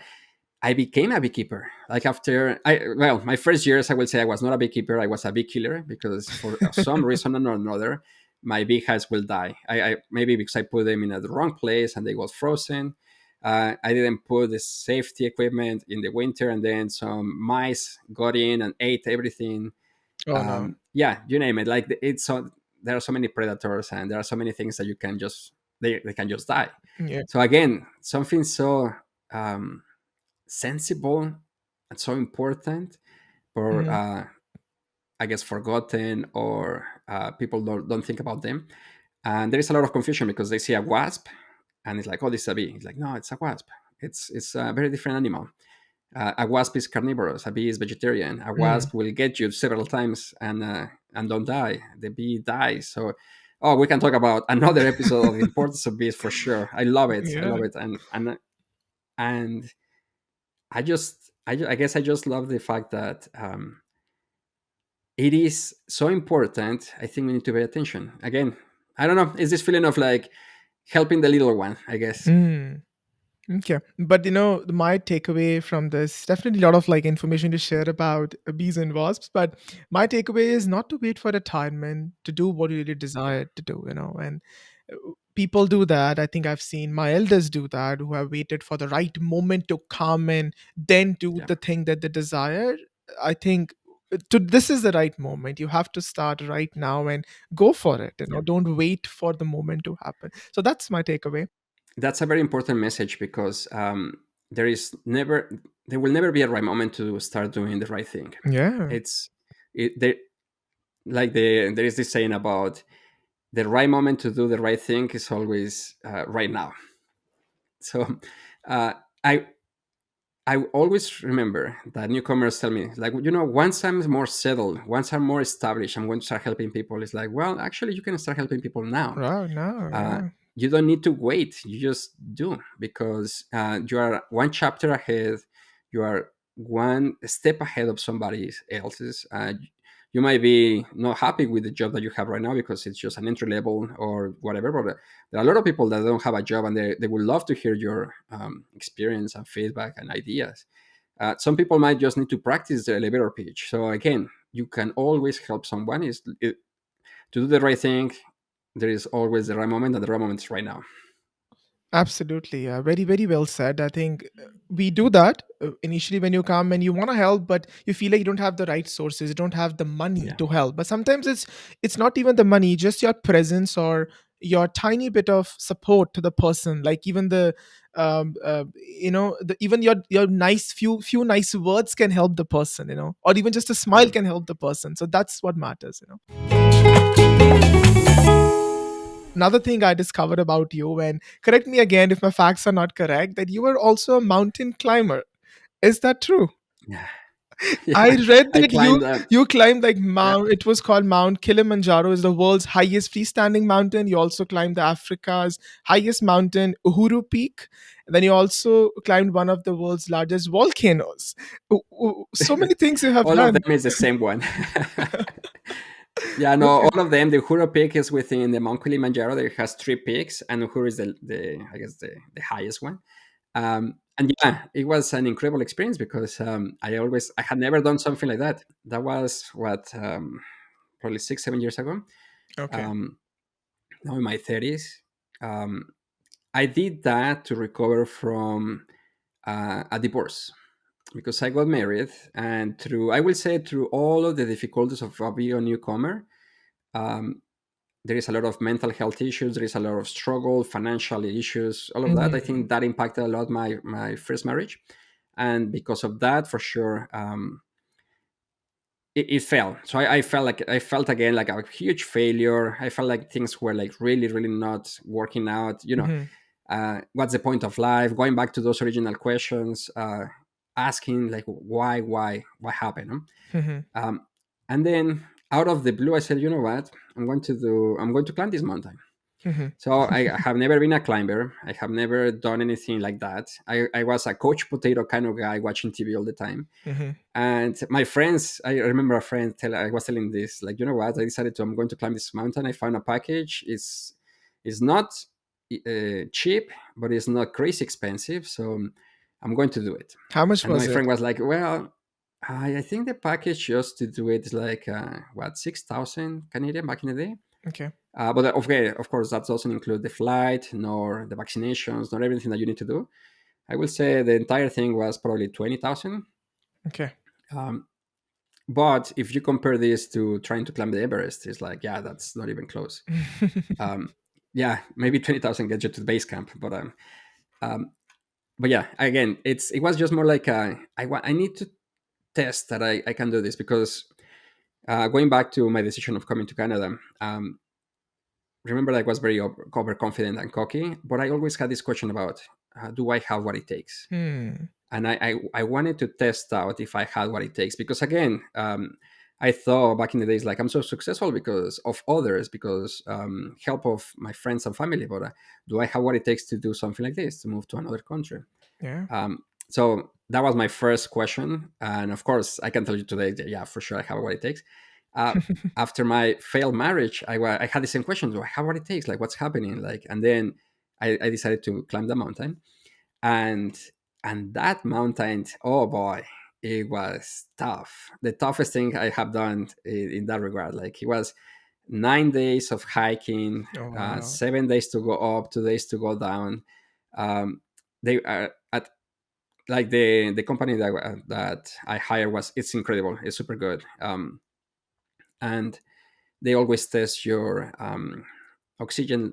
Speaker 1: I became a beekeeper. Like well, my first years, I will say I was not a beekeeper, I was a bee killer, because for some reason or another, my bee hives will die. Maybe because I put them in the wrong place and they got frozen. I didn't put the safety equipment in the winter, and then some mice got in and ate everything.
Speaker 2: Oh no.
Speaker 1: Yeah, you name it. Like it's so there are so many predators, and there are so many things that you can just they can just die.
Speaker 2: Yeah.
Speaker 1: So again, something so um, sensible and so important, or
Speaker 2: Hmm.
Speaker 1: I guess forgotten, or people don't think about them. And there is a lot of confusion because they see a wasp and it's like, oh, this is a bee. It's like, no, it's a wasp. It's a very different animal. A wasp is carnivorous. A bee is vegetarian. A
Speaker 2: Mm.
Speaker 1: wasp will get you several times and don't die. The bee dies. So, oh, we can talk about another episode of the importance of bees for sure. I love it. I
Speaker 2: Yeah.
Speaker 1: love it. And I guess I just love the fact that it is so important. I think we need to pay attention. Again, I don't know. It's this feeling of like helping the little one, I guess.
Speaker 2: Mm. Okay. But my takeaway from this, definitely a lot of like information to share about bees and wasps, but my takeaway is not to wait for retirement to do what you really
Speaker 1: Yeah,
Speaker 2: desire to do. And people do that. I think I've seen my elders do that, who have waited for the right moment to come and then do
Speaker 1: yeah,
Speaker 2: the thing that they desire. I think this is the right moment. You have to start right now and go for it.
Speaker 1: yeah.
Speaker 2: Don't wait for the moment to happen. So that's my takeaway.
Speaker 1: That's a very important message because there is never, there will never be a right moment to start doing the right thing.
Speaker 2: Yeah.
Speaker 1: It's there, like there is this saying about the right moment to do the right thing is always right now. So uh, I I always remember that newcomers tell me, like, once I'm more settled, once I'm more established, I'm going to start helping people. It's like, well, actually, you can start helping people now.
Speaker 2: Right now,
Speaker 1: Uh,
Speaker 2: yeah.
Speaker 1: you don't need to wait. You just do, because you are one chapter ahead. You are one step ahead of somebody else's. You might be not happy with the job that you have right now because it's just an entry level or whatever, but there are a lot of people that don't have a job, and they would love to hear your experience and feedback and ideas. Some people might just need to practice the elevator pitch. So again, you can always help someone. To do the right thing, there is always the right moment, and the right moment is right now.
Speaker 2: Absolutely. Yeah. Very, very well said. I think we do that initially when you come and you want to help, but you feel like you don't have the right sources, you don't have the money
Speaker 1: Yeah,
Speaker 2: to help. But sometimes it's not even the money, just your presence or your tiny bit of support to the person. Like even even your nice few nice words can help the person, or even just a smile
Speaker 1: yeah.
Speaker 2: can help the person. So that's what matters. Another thing I discovered about you, and correct me again if my facts are not correct, that you were also a mountain climber. Is that true?
Speaker 1: Yeah,
Speaker 2: I
Speaker 1: yeah.
Speaker 2: read
Speaker 1: I
Speaker 2: that you
Speaker 1: climbed.
Speaker 2: you climbed like
Speaker 1: Yeah,
Speaker 2: Mount. It was called Mount Kilimanjaro, is the world's highest freestanding mountain. You also climbed the Africa's highest mountain, Uhuru Peak. And then you also climbed one of the world's largest volcanoes. So many things you have
Speaker 1: all of
Speaker 2: done.
Speaker 1: them is the same one. Yeah, no,
Speaker 2: Okay.
Speaker 1: all of them. The Uhuru Peak is within the Mount Kilimanjaro. There has three peaks, and Uhuru is the I guess the highest one. And yeah, it was an incredible experience because I had never done something like that. That was what probably 6 7 years ago.
Speaker 2: Okay.
Speaker 1: Um, Now in my 30s. Um, I did that to recover from a divorce because I got married, and I will say, through all of the difficulties of being a newcomer, um, there is a lot of mental health issues. There is a lot of struggle, financial issues, all of that. I
Speaker 2: Mhm.
Speaker 1: think that impacted a lot my first marriage, and because of that, for sure, it fell. So I felt again like a huge failure. I felt like things were like really, really not working out.
Speaker 2: Mhm.
Speaker 1: What's the point of life? Going back to those original questions, asking like what happened. Huh?
Speaker 2: Mhm.
Speaker 1: Um, and then out of the blue, I said, you know what? I'm going to climb this mountain.
Speaker 2: Mhm.
Speaker 1: So I have never been a climber. I have never done anything like that. I was a couch potato kind of guy watching TV all the time.
Speaker 2: Mhm.
Speaker 1: And my friends, I remember a friend I was telling this, like, you know what? I decided I'm going to climb this mountain. I found a package. It's not cheap, but it's not crazy expensive. So I'm going to do it.
Speaker 2: How much
Speaker 1: And my
Speaker 2: was it?
Speaker 1: friend was like, well, I think the package just to do it is like, what, 6,000 Canadian back in the day?
Speaker 2: Okay.
Speaker 1: But okay, of course, that doesn't include the flight, nor the vaccinations, nor everything that you need to do. I will say the entire thing was probably 20,000.
Speaker 2: Okay.
Speaker 1: Um, but if you compare this to trying to climb the Everest, it's like, yeah, that's not even close. Um, yeah, maybe 20,000 gets you to the base camp, but Um, but yeah, again, it was just more like I need to test that I can do this because going back to my decision of coming to Canada, remember I was very overconfident and cocky, but I always had this question about do I have what it takes?
Speaker 2: Hmm.
Speaker 1: And I wanted to test out if I had what it takes because again, I thought back in the days like I'm so successful because of others, because help of my friends and family, but do I have what it takes to do something like this, to move to another country?
Speaker 2: Yeah.
Speaker 1: So that was my first question, and of course, I can tell you today that yeah, for sure, I have what it takes. Uh, After my failed marriage, I had the same question: do I have what it takes? Like, what's happening? Like, and then I decided to climb the mountain, and that mountain, oh boy, it was tough. The toughest thing I have done in that regard. Like, it was 9 days of hiking,
Speaker 2: Oh, wow.
Speaker 1: 7 days to go up, 2 days to go down. They at like the company that I hired was it's incredible. It's super good. And they always test your oxygen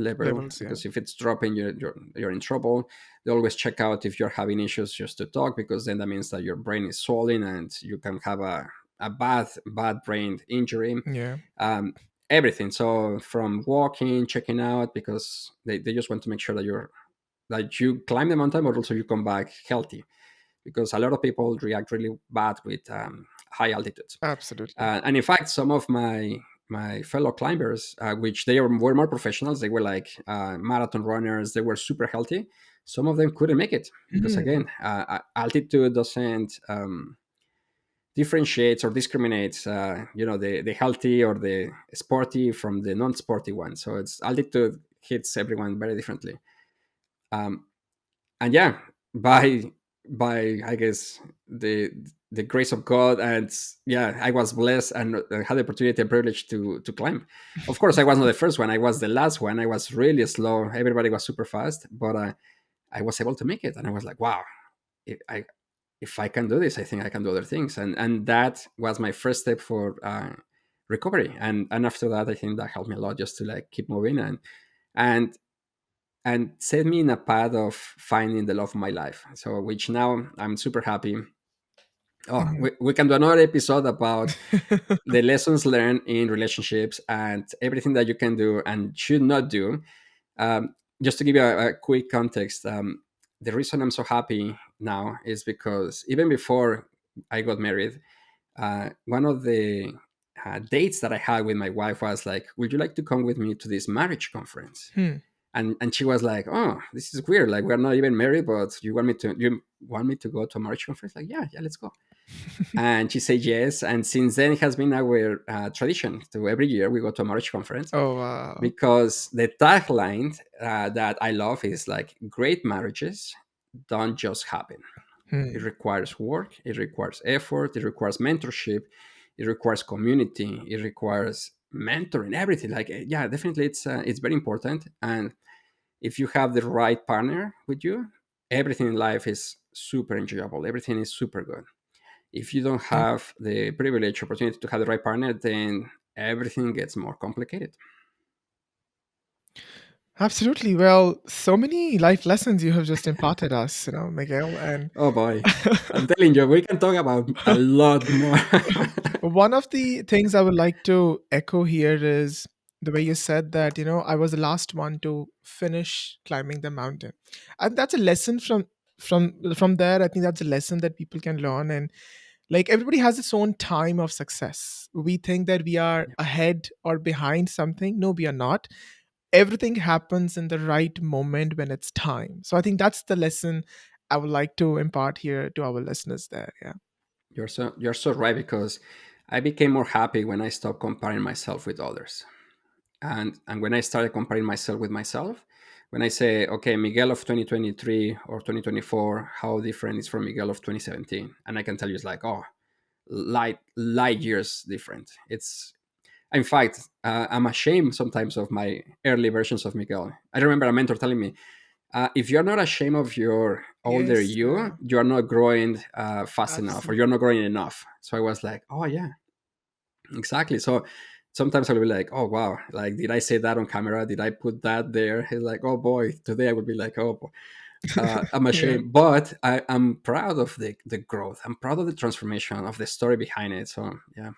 Speaker 1: level
Speaker 2: Levels, yeah.
Speaker 1: because if it's dropping, you're in trouble. They always check out if you're having issues just to talk because then that means that your brain is swollen and you can have a bad brain injury.
Speaker 2: Yeah.
Speaker 1: Um, Everything. So from walking, checking out because they just want to make sure that you climb the mountain, but also you come back healthy because a lot of people react really bad with high altitudes.
Speaker 2: Absolutely.
Speaker 1: And in fact, some of my fellow climbers, which were more professionals, they were like marathon runners, they were super healthy. Some of them couldn't make it because
Speaker 2: Hmm.
Speaker 1: again, altitude doesn't differentiates or discriminates, the healthy or the sporty from the non-sporty one. So it's altitude hits everyone very differently. Um, and yeah, by I guess the grace of God, and yeah, I was blessed and had the opportunity and privilege to climb. Of course, I was not the first one, I was the last one. I was really slow, everybody was super fast, but I was able to make it, and I was like, wow, if I can do this, I think I can do other things. And that was my first step for recovery. And after that, I think that helped me a lot just to like keep moving and set me in a path of finding the love of my life. So, which now I'm super happy. Oh,
Speaker 2: Mhm.
Speaker 1: we can do another episode about the lessons learned in relationships and everything that you can do and should not do. Just to give you a quick context, the reason I'm so happy now is because even before I got married, one of the dates that I had with my wife was like, "Would you like to come with me to this marriage conference?"
Speaker 2: Hmm.
Speaker 1: And she was like, "Oh, this is weird. Like we're not even married, but you want me to go to a marriage conference?" Like, yeah, let's go. And she said yes. And since then, it has been our tradition to every year we go to a marriage conference
Speaker 2: Oh, wow.
Speaker 1: because the tagline that I love is like, "Great marriages don't just happen. It
Speaker 2: Hmm.
Speaker 1: requires work, it requires effort, it requires mentorship, it requires community, it requires mentoring, everything." Like, yeah, definitely, it's very important. And if you have the right partner with you, everything in life is super enjoyable. Everything is super good. If you don't
Speaker 2: Yeah.
Speaker 1: have the privilege opportunity to have the right partner, then everything gets more complicated.
Speaker 2: Absolutely. Well, so many life lessons you have just imparted us, Miguel. And
Speaker 1: Oh boy, I'm telling you, we can talk about a lot more.
Speaker 2: one of the things I would like to echo here is the way you said that, I was the last one to finish climbing the mountain. And that's a lesson from there. I think that's a lesson that people can learn. And like everybody has its own time of success. We think that we are ahead or behind something. No, we are not. Everything happens in the right moment when it's time. So I think that's the lesson I would like to impart here to our listeners there. Yeah.
Speaker 1: You're so right because I became more happy when I stopped comparing myself with others. And when I started comparing myself with myself, when I say, okay, Miguel of 2023 or 2024, how different is from Miguel of 2017? And I can tell you it's like, oh, light years different. It's in fact, I'm ashamed sometimes of my early versions of Miguel. I remember a mentor telling me, if you're not ashamed of your older
Speaker 2: Yes.
Speaker 1: you, you are not growing fast enough or you're
Speaker 2: Absolutely.
Speaker 1: not growing enough. So I was like, oh, yeah, exactly. So sometimes I'll be like, oh wow, like did I say that on camera? Did I put that there? It's like, oh boy, today I would be like, oh boy. I'm
Speaker 2: Yeah.
Speaker 1: ashamed, but I'm proud of the growth. I'm proud of the transformation of the story behind it. So yeah,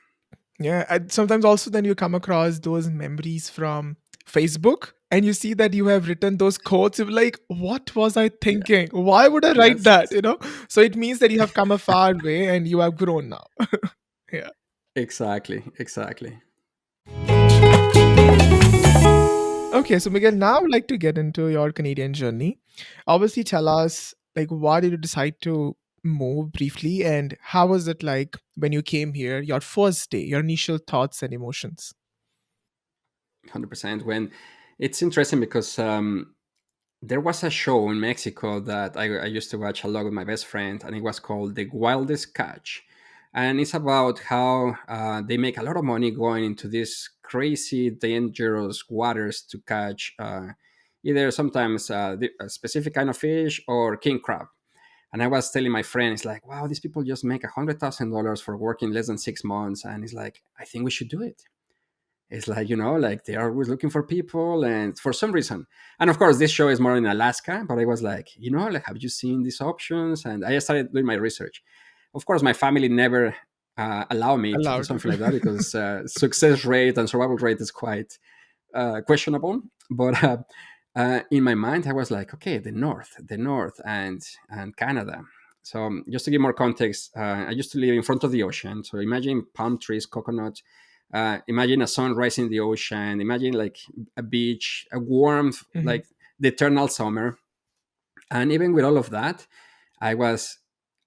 Speaker 2: Yeah, and sometimes also then you come across those memories from Facebook and you see that you have written those quotes. You're like, what was I
Speaker 1: yeah,
Speaker 2: thinking? Why would I write
Speaker 1: yes,
Speaker 2: that? So it means that you have come a far way and you have grown now. Yeah.
Speaker 1: exactly, exactly.
Speaker 2: Okay, so Miguel, now I'd like to get into your Canadian journey. Obviously, tell us like why did you decide to move briefly, and how was it like when you came here, your first day, your initial thoughts and emotions?
Speaker 1: 100%. When it's interesting because there was a show in Mexico that I used to watch a lot with my best friend, and it was called The Wildest Catch. And it's about how they make a lot of money going into these crazy, dangerous waters to catch either sometimes a specific kind of fish or king crab. And I was telling my friend, it's like, wow, these people just make $100,000 for working less than 6 months. And it's like, I think we should do it. It's like, like they are always looking for people, and for some reason. And of course, this show is more in Alaska, but I was like, like, have you seen these options? And I started doing my research. Of course, my family never allow me to do
Speaker 2: Allowed.
Speaker 1: something like that because success rate and survival rate is quite questionable. But in my mind, I was like, okay, the north, and Canada. So just to give more context, I used to live in front of the ocean. So imagine palm trees, coconut. Imagine a sun rising in the ocean. Imagine like a beach, a warm,
Speaker 2: Mhm.
Speaker 1: like the eternal summer. And even with all of that, I was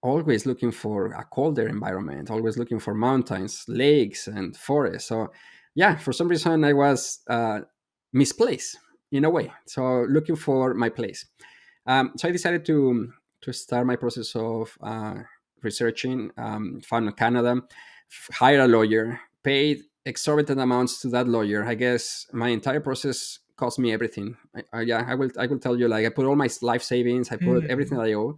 Speaker 1: always looking for a colder environment, always looking for mountains, lakes, and forests. So, yeah, for some reason, I was misplaced in a way. So, looking for my place. So, I decided to start my process of researching, found Canada, hire a lawyer, paid exorbitant amounts to that lawyer. I guess my entire process cost me everything. Yeah, I will tell you, like, I put all my life savings, I put everything
Speaker 2: Mhm.
Speaker 1: that I owe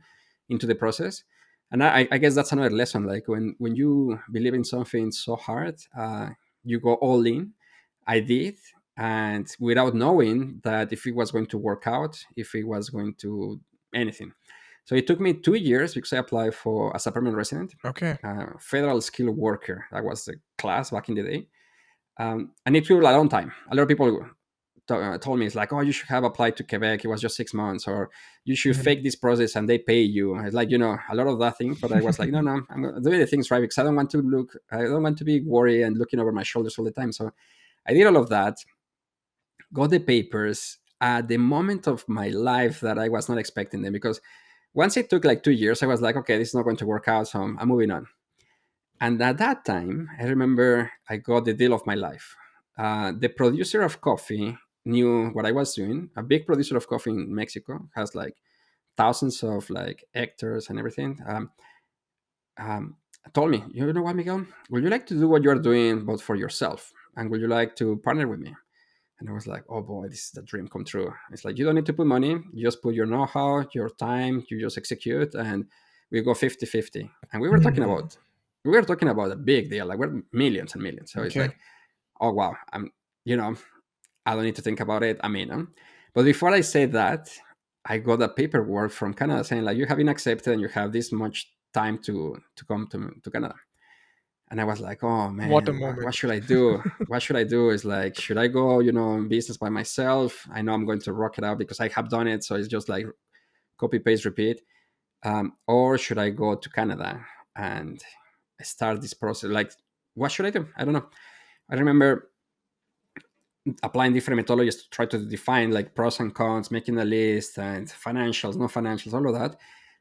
Speaker 1: into the process. And I guess that's another lesson. Like when you believe in something so hard, you go all in. I did, and without knowing that if it was going to work out, if it was going to anything. So it took me 2 years because I applied for as a permanent resident,
Speaker 2: Okay.
Speaker 1: federal skilled worker. That was the class back in the day, and it took a long time. A lot of people told me, it's like, oh, you should have applied to Quebec. It was just 6 months, or you should
Speaker 2: Mhm.
Speaker 1: fake this process and they pay you. It's like, a lot of that things. But I was like, no, no, I'm doing the things right because I don't want to be worried and looking over my shoulders all the time. So I did all of that, got the papers at the moment of my life that I was not expecting them, because once it took like 2 years, I was like, okay, this is not going to work out. So I'm moving on. And at that time, I remember I got the deal of my life. The producer of coffee knew what I was doing. A big producer of coffee in Mexico has like thousands of like hectares and everything. Um, Told me, you know what, Miguel? Would you like to do what you're doing, but for yourself? And would you like to partner with me? And I was like, oh boy, this is the dream come true. It's like, you don't need to put money. You just put your know-how, your time, you just execute, and we go 50-50. And
Speaker 2: Mhm.
Speaker 1: we were talking about a big deal. Like we're millions and millions. So it's
Speaker 2: Okay.
Speaker 1: like, oh wow, you know, I don't need to think about it. I'm in. But before I say that, I got a paperwork from Canada saying like, you have been accepted and you have this much time to come to Canada. And I was like, oh
Speaker 2: What a
Speaker 1: man, what
Speaker 2: moment.
Speaker 1: should I do? What should I do? Is like, should I go, in business by myself? I know I'm going to rock it out because I have done it. So it's just like copy, paste, repeat. Or should I go to Canada and start this process? Like, what should I do? I don't know. I remember applying different methodologies to try to define like pros and cons, making a list and financials, no financials, all of that.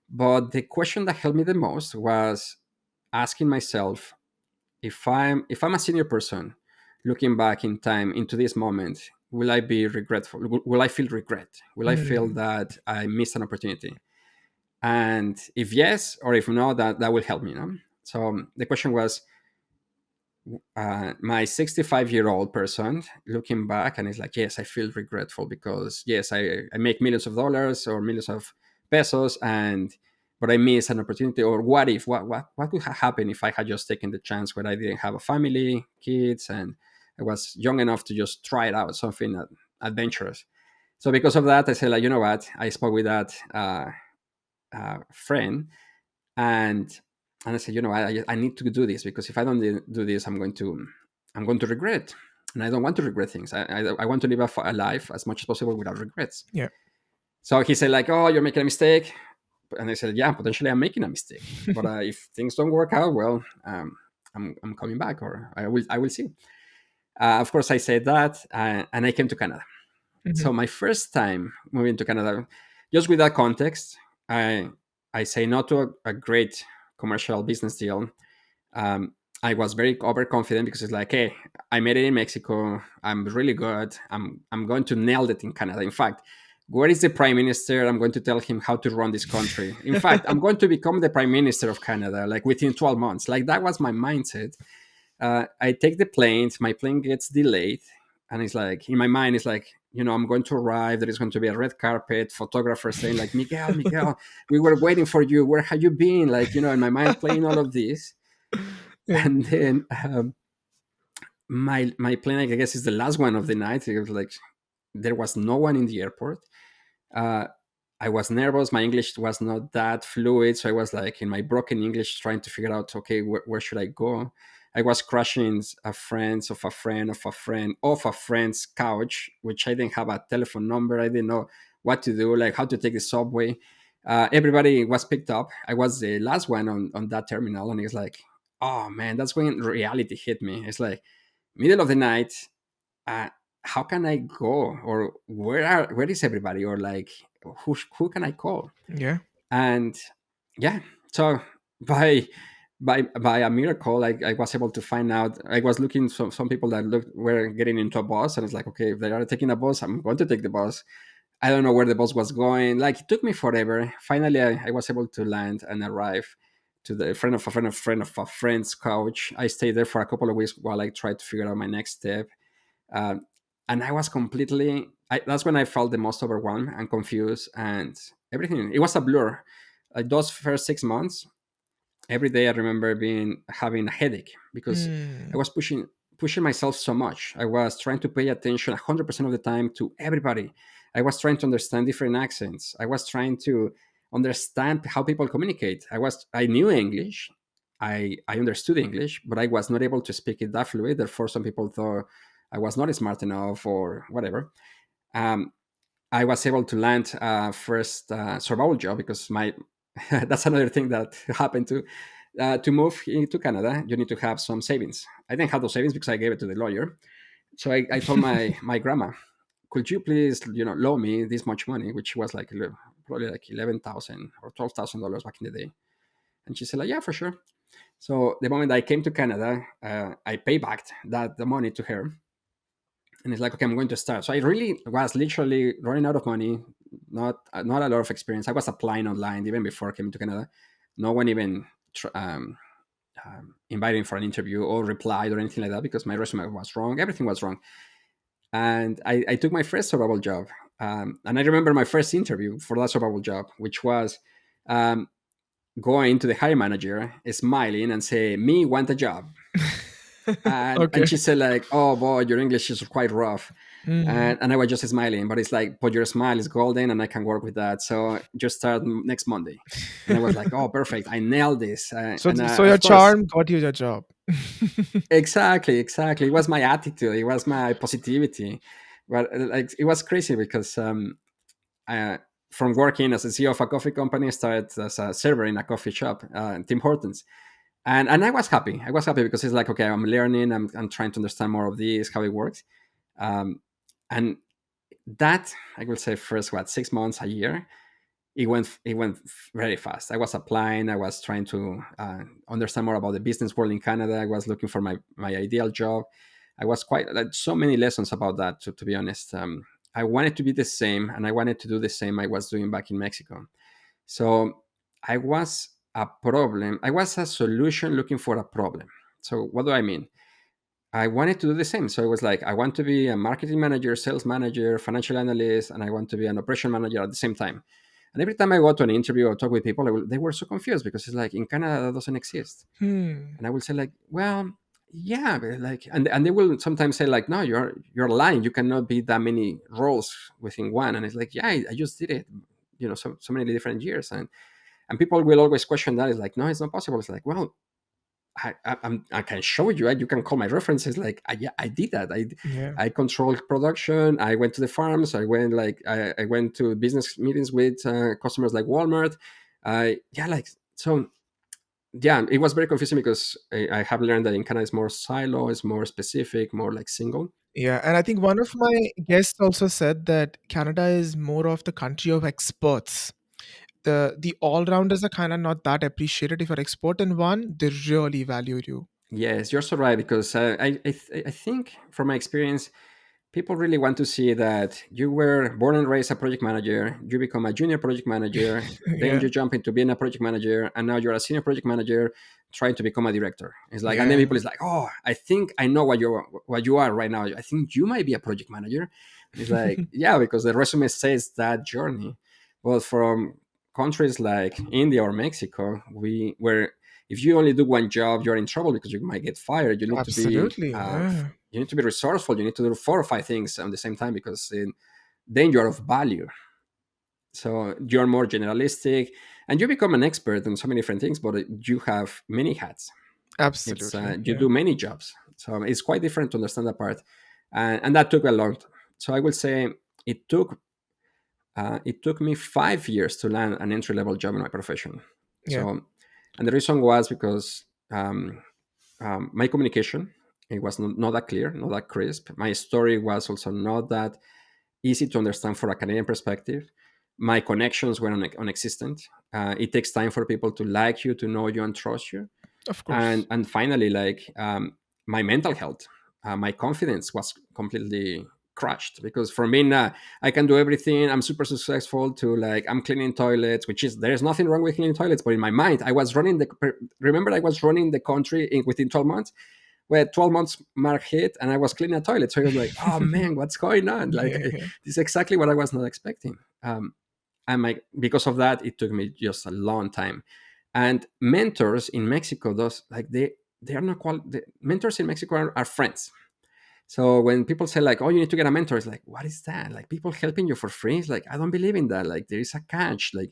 Speaker 1: But the question that helped me the most was asking myself, if I'm a senior person looking back in time into this moment, will I be regretful? Will I feel regret? Will I feel
Speaker 2: Mhm.
Speaker 1: that I missed an opportunity? And if yes, or if no, that will help me. So the question was, my 65-year-old person looking back, and it's like, yes, I feel regretful because yes, I make millions of dollars or millions of pesos, and but I miss an opportunity. Or what if what would have happened if I had just taken the chance where I didn't have a family, kids, and I was young enough to just try it out, something adventurous. So because of that, I said, like, you know what? I spoke with that friend, and I said, you know, I need to do this, because if I don't do this, I'm going to regret, and I don't want to regret things. I want to live a life as much as possible without regrets.
Speaker 2: Yeah.
Speaker 1: So he said, like, oh, you're making a mistake. And I said, yeah, potentially I'm making a mistake, but if things don't work out well, I'm coming back, or I will see. Of course, I said that, and I came to Canada.
Speaker 2: Mhm.
Speaker 1: So my first time moving to Canada, just with that context, I I say no to a great commercial business deal. um, I was very overconfident, because it's like, hey, I made it in Mexico. I'm really good. I'm going to nail it in Canada. In fact, where is the prime minister? I'm going to tell him how to run this country. In fact, I'm going to become the prime minister of Canada, like within 12 months. Like, that was my mindset. I take the plane. My plane gets delayed, and it's like, in my mind, it's like, I'm going to arrive. There is going to be a red carpet, photographer saying, like, Miguel, Miguel, we were waiting for you. Where have you been? Like, in my mind, playing all of this.
Speaker 2: Yeah.
Speaker 1: And then my plane, I guess, is the last one of the night. It was like, there was no one in the airport. uh, I was nervous. My English was not that fluid, so I was like, in my broken English, trying to figure out, okay, where should I go. I was crashing a friend's of a friend of a friend of a friend's couch, which I didn't have a telephone number. I didn't know what to do, like how to take the subway. Everybody was picked up. I was the last one on that terminal, and it's like, oh man, that's when reality hit me. It's like, middle of the night. uh, how can I go, or where is everybody, or like, who can I call?
Speaker 2: Yeah.
Speaker 1: And yeah, so by by a miracle, I was able to find out. I was looking, some people that were getting into a bus, and it's like, okay, if they are taking a bus, I'm going to take the bus. I don't know where the bus was going. Like, it took me forever. Finally, I was able to land and arrive to the friend of a friend of friend of a friend's couch. I stayed there for a couple of weeks while I tried to figure out my next step. um, and I was completely, that's when I felt the most overwhelmed and confused, and everything, it was a blur. Like, those first 6 months, every day I remember having a headache, because I
Speaker 2: Mm.
Speaker 1: was pushing myself so much. I was trying to pay attention 100% of the time to everybody. I was trying to understand different accents. I was trying to understand how people communicate. I knew English. I understood English, but I was not able to speak it that fluid. Therefore, some people thought I was not smart enough, or whatever. Um, I was able to land first survival job, because my that's another thing that happened to move into Canada. You need to have some savings. I didn't have those savings, because I gave it to the lawyer. So I told my grandma, could you please, loan me this much money, which was like probably like 11,000 or $12,000 back in the day. And she said, like, yeah, for sure. So the moment I came to Canada, I pay back the money to her, and it's like, okay, I'm going to start. So I really was literally running out of money, not a lot of experience. I was applying online even before I came to Canada. No one even invited me for an interview or replied or anything like that, because my resume was wrong. Everything was wrong. And I took my first survival job. And I remember my first interview for that survival job, which was um, going to the hiring manager, smiling, and say, me want a job. And
Speaker 2: Okay.
Speaker 1: she said, like, oh boy, your English is quite rough.
Speaker 2: Mm.
Speaker 1: And I was just smiling, but it's like, but your smile is golden, and I can work with that. So just start next Monday. And I was like, oh, perfect, I nailed this.
Speaker 2: So,
Speaker 1: And
Speaker 2: so your
Speaker 1: of course,
Speaker 2: charm got you your job.
Speaker 1: exactly, it was my attitude, it was my positivity. But like, it was crazy, because uh, from working as a CEO of a coffee company, I started as a server in a coffee shop, Tim Hortons. And I was happy. I was happy, because it's like, okay, I'm learning. I'm trying to understand more of this, how it works. Um, and that, I will say, first, 6 months, a year, it went very fast. I was applying. I was trying to understand more about the business world in Canada. I was looking for my ideal job. I was quite, like, so many lessons about that. To be honest, I wanted to be the same, and I wanted to do the same I was doing back in Mexico. So I was a problem. I was a solution looking for a problem. So what do I mean? I wanted to do the same. So it was like, I want to be a marketing manager, sales manager, financial analyst, and I want to be an operation manager at the same time. And every time I go to an interview or talk with people, they were so confused, because it's like, in Canada that doesn't exist.
Speaker 2: Hmm.
Speaker 1: And I will say, like, well, yeah, but like, and they will sometimes say like, no, you're lying, you cannot be that many roles within one. And it's like, yeah, I just did it, so many different years. And people will always question that. It's like, no, it's not possible. It's like, well, I can show you. You can call my references. Like, yeah, I did that.
Speaker 2: Yeah.
Speaker 1: I controlled production. I went to the farms. I went to business meetings with customers like Walmart. Yeah, like, so. Yeah, it was very confusing because I have learned that in Canada it's more silo, it's more specific, more like single.
Speaker 2: Yeah, and I think one of my guests also said that Canada is more of the country of experts. The all-rounders are kind of not that appreciated. If you're expert in one, they really value you.
Speaker 1: Yes, you're so right because I think from my experience, people really want to see that you were born and raised a project manager, you become a junior project manager, then
Speaker 2: Yeah,
Speaker 1: you jump into being a project manager, and now you're a senior project manager trying to become a director. It's like, and then
Speaker 2: yeah,
Speaker 1: people is like, oh, I think I know what you are right now. I think you might be a project manager. It's like, yeah, because the resume says that journey. But from countries like India or Mexico, we where if you only do one job, you're in trouble because you might get fired.
Speaker 2: absolutely. Yeah,
Speaker 1: You need to be resourceful. You need to do 4 or 5 things at the same time because then you're of value. So you're more generalistic, and you become an expert on so many different things. But you have many hats. It's
Speaker 2: absolutely.
Speaker 1: you
Speaker 2: Yeah,
Speaker 1: do many jobs, so it's quite different to understand that part, and that took a long time. So I will say it took it took me 5 years to land an entry level job in my profession.
Speaker 2: yeah,
Speaker 1: So, and the reason was because my communication, it was not that clear, not that crisp. My story was also not that easy to understand for a Canadian perspective. My connections were non-existent. It takes time for people to like you, to know you, and trust you.
Speaker 2: of
Speaker 1: and
Speaker 2: course.
Speaker 1: and finally, like, my mental health, my confidence was completely crushed because from being I can do everything, I'm super successful, to like I'm cleaning toilets, which is, there's nothing wrong with cleaning toilets, but in my mind I was running the remember I was running the country within 12 months, where 12 months mark hit and I was cleaning a toilet. So I was like, oh man, what's going on? Like,
Speaker 2: Yeah, yeah,
Speaker 1: this is exactly what I was not expecting. And because of that, it took me just a long time. And mentors in Mexico, those like they are not the mentors in Mexico are friends. So when people say like, oh, you need to get a mentor, it's like, what is that? Like, people helping you for free? It's like, I don't believe in that. Like, there is a catch. Like,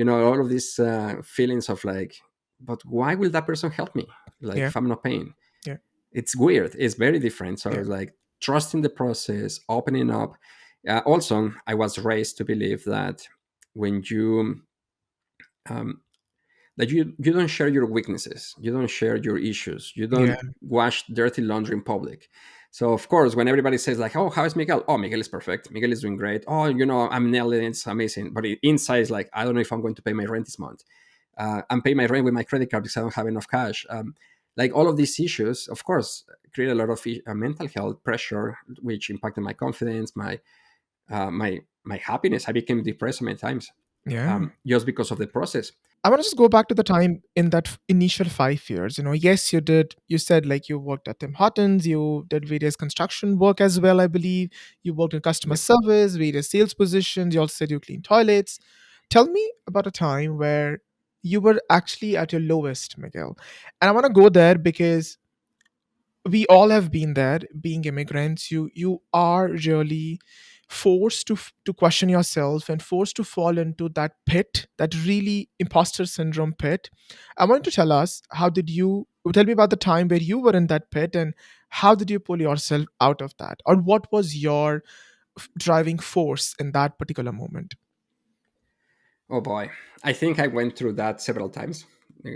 Speaker 1: all of these feelings of like, but why will that person help me? Like,
Speaker 2: yeah,
Speaker 1: if I'm not paying,
Speaker 2: yeah,
Speaker 1: it's weird. It's very different. So
Speaker 2: yeah,
Speaker 1: it's like trusting the process, opening up. Also, I was raised to believe that when you um, that you don't share your weaknesses, you don't share your issues, you
Speaker 2: yeah,
Speaker 1: don't wash dirty laundry in public. So of course, when everybody says like, "Oh, how is Miguel?" "Oh, Miguel is perfect. Miguel is doing great. Oh, I'm nailing it. It's amazing." But inside is like, "I don't know if I'm going to pay my rent this month. I'm paying my rent with my credit card because I don't have enough cash." Like all of these issues, of course, create a lot of mental health pressure, which impacted my confidence, my happiness. I became depressed many times,
Speaker 2: yeah.
Speaker 1: just because of the process.
Speaker 2: I want to just go back to the time in that initial 5 years. Yes, you did. You said like you worked at Tim Hortons, you did various construction work as well, I believe. You worked in customer
Speaker 1: Yep.
Speaker 2: service, various sales positions. You also said you cleaned toilets. Tell me about a time where you were actually at your lowest, Miguel. And I want to go there because we all have been there. Being immigrants, you are really forced to question yourself and forced to fall into that pit, that really imposter syndrome pit. I want you to tell me about the time where you were in that pit, and how did you pull yourself out of that, or what was your driving force in that particular moment?
Speaker 1: Oh boy, I think I went through that several times,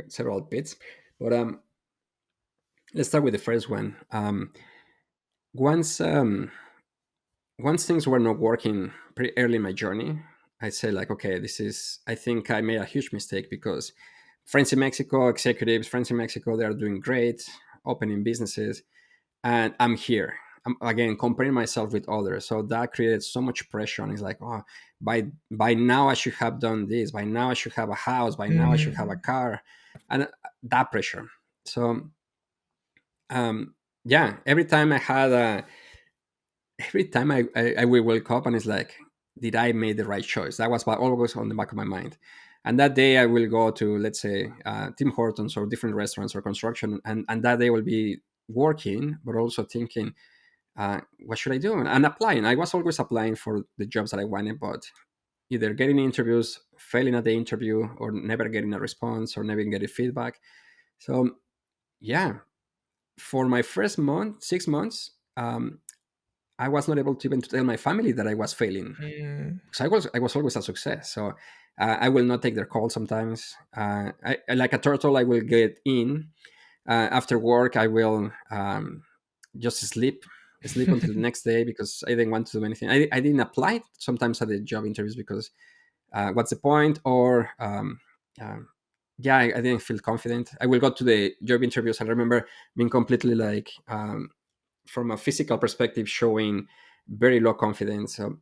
Speaker 1: several bits. But let's start with the first one. Once once things were not working pretty early in my journey, I said like, okay, this is. I think I made a huge mistake because friends in Mexico, executives, friends in Mexico, they are doing great, opening businesses, and I'm here. I'm again comparing myself with others, so that created so much pressure. And it's like, oh, by now I should have done this. By now I should have a house. By now I should have a
Speaker 2: Mm,
Speaker 1: car, and that pressure. So um, yeah, every time I will wake up and it's like, did I make the right choice? That was what always on the back of my mind. And that day I will go to, let's say, Tim Hortons or different restaurants or construction, and that day will be working, but also thinking, what should I do? And applying. I was always applying for the jobs that I wanted, but either getting interviews, failing at the interview, or never getting a response, or never getting feedback. So yeah, for my first month, 6 months, I was not able to even tell my family that I was failing,
Speaker 2: Mm.
Speaker 1: because I was always a success. So I will not take their call sometimes. Like a turtle, I will get in. After work, I will just sleep until the next day, because I didn't want to do anything. I didn't apply sometimes at the job interviews because what's the point? Or um, yeah, I didn't feel confident. I will go to the job interviews. I remember being completely like, from a physical perspective, showing very low confidence. So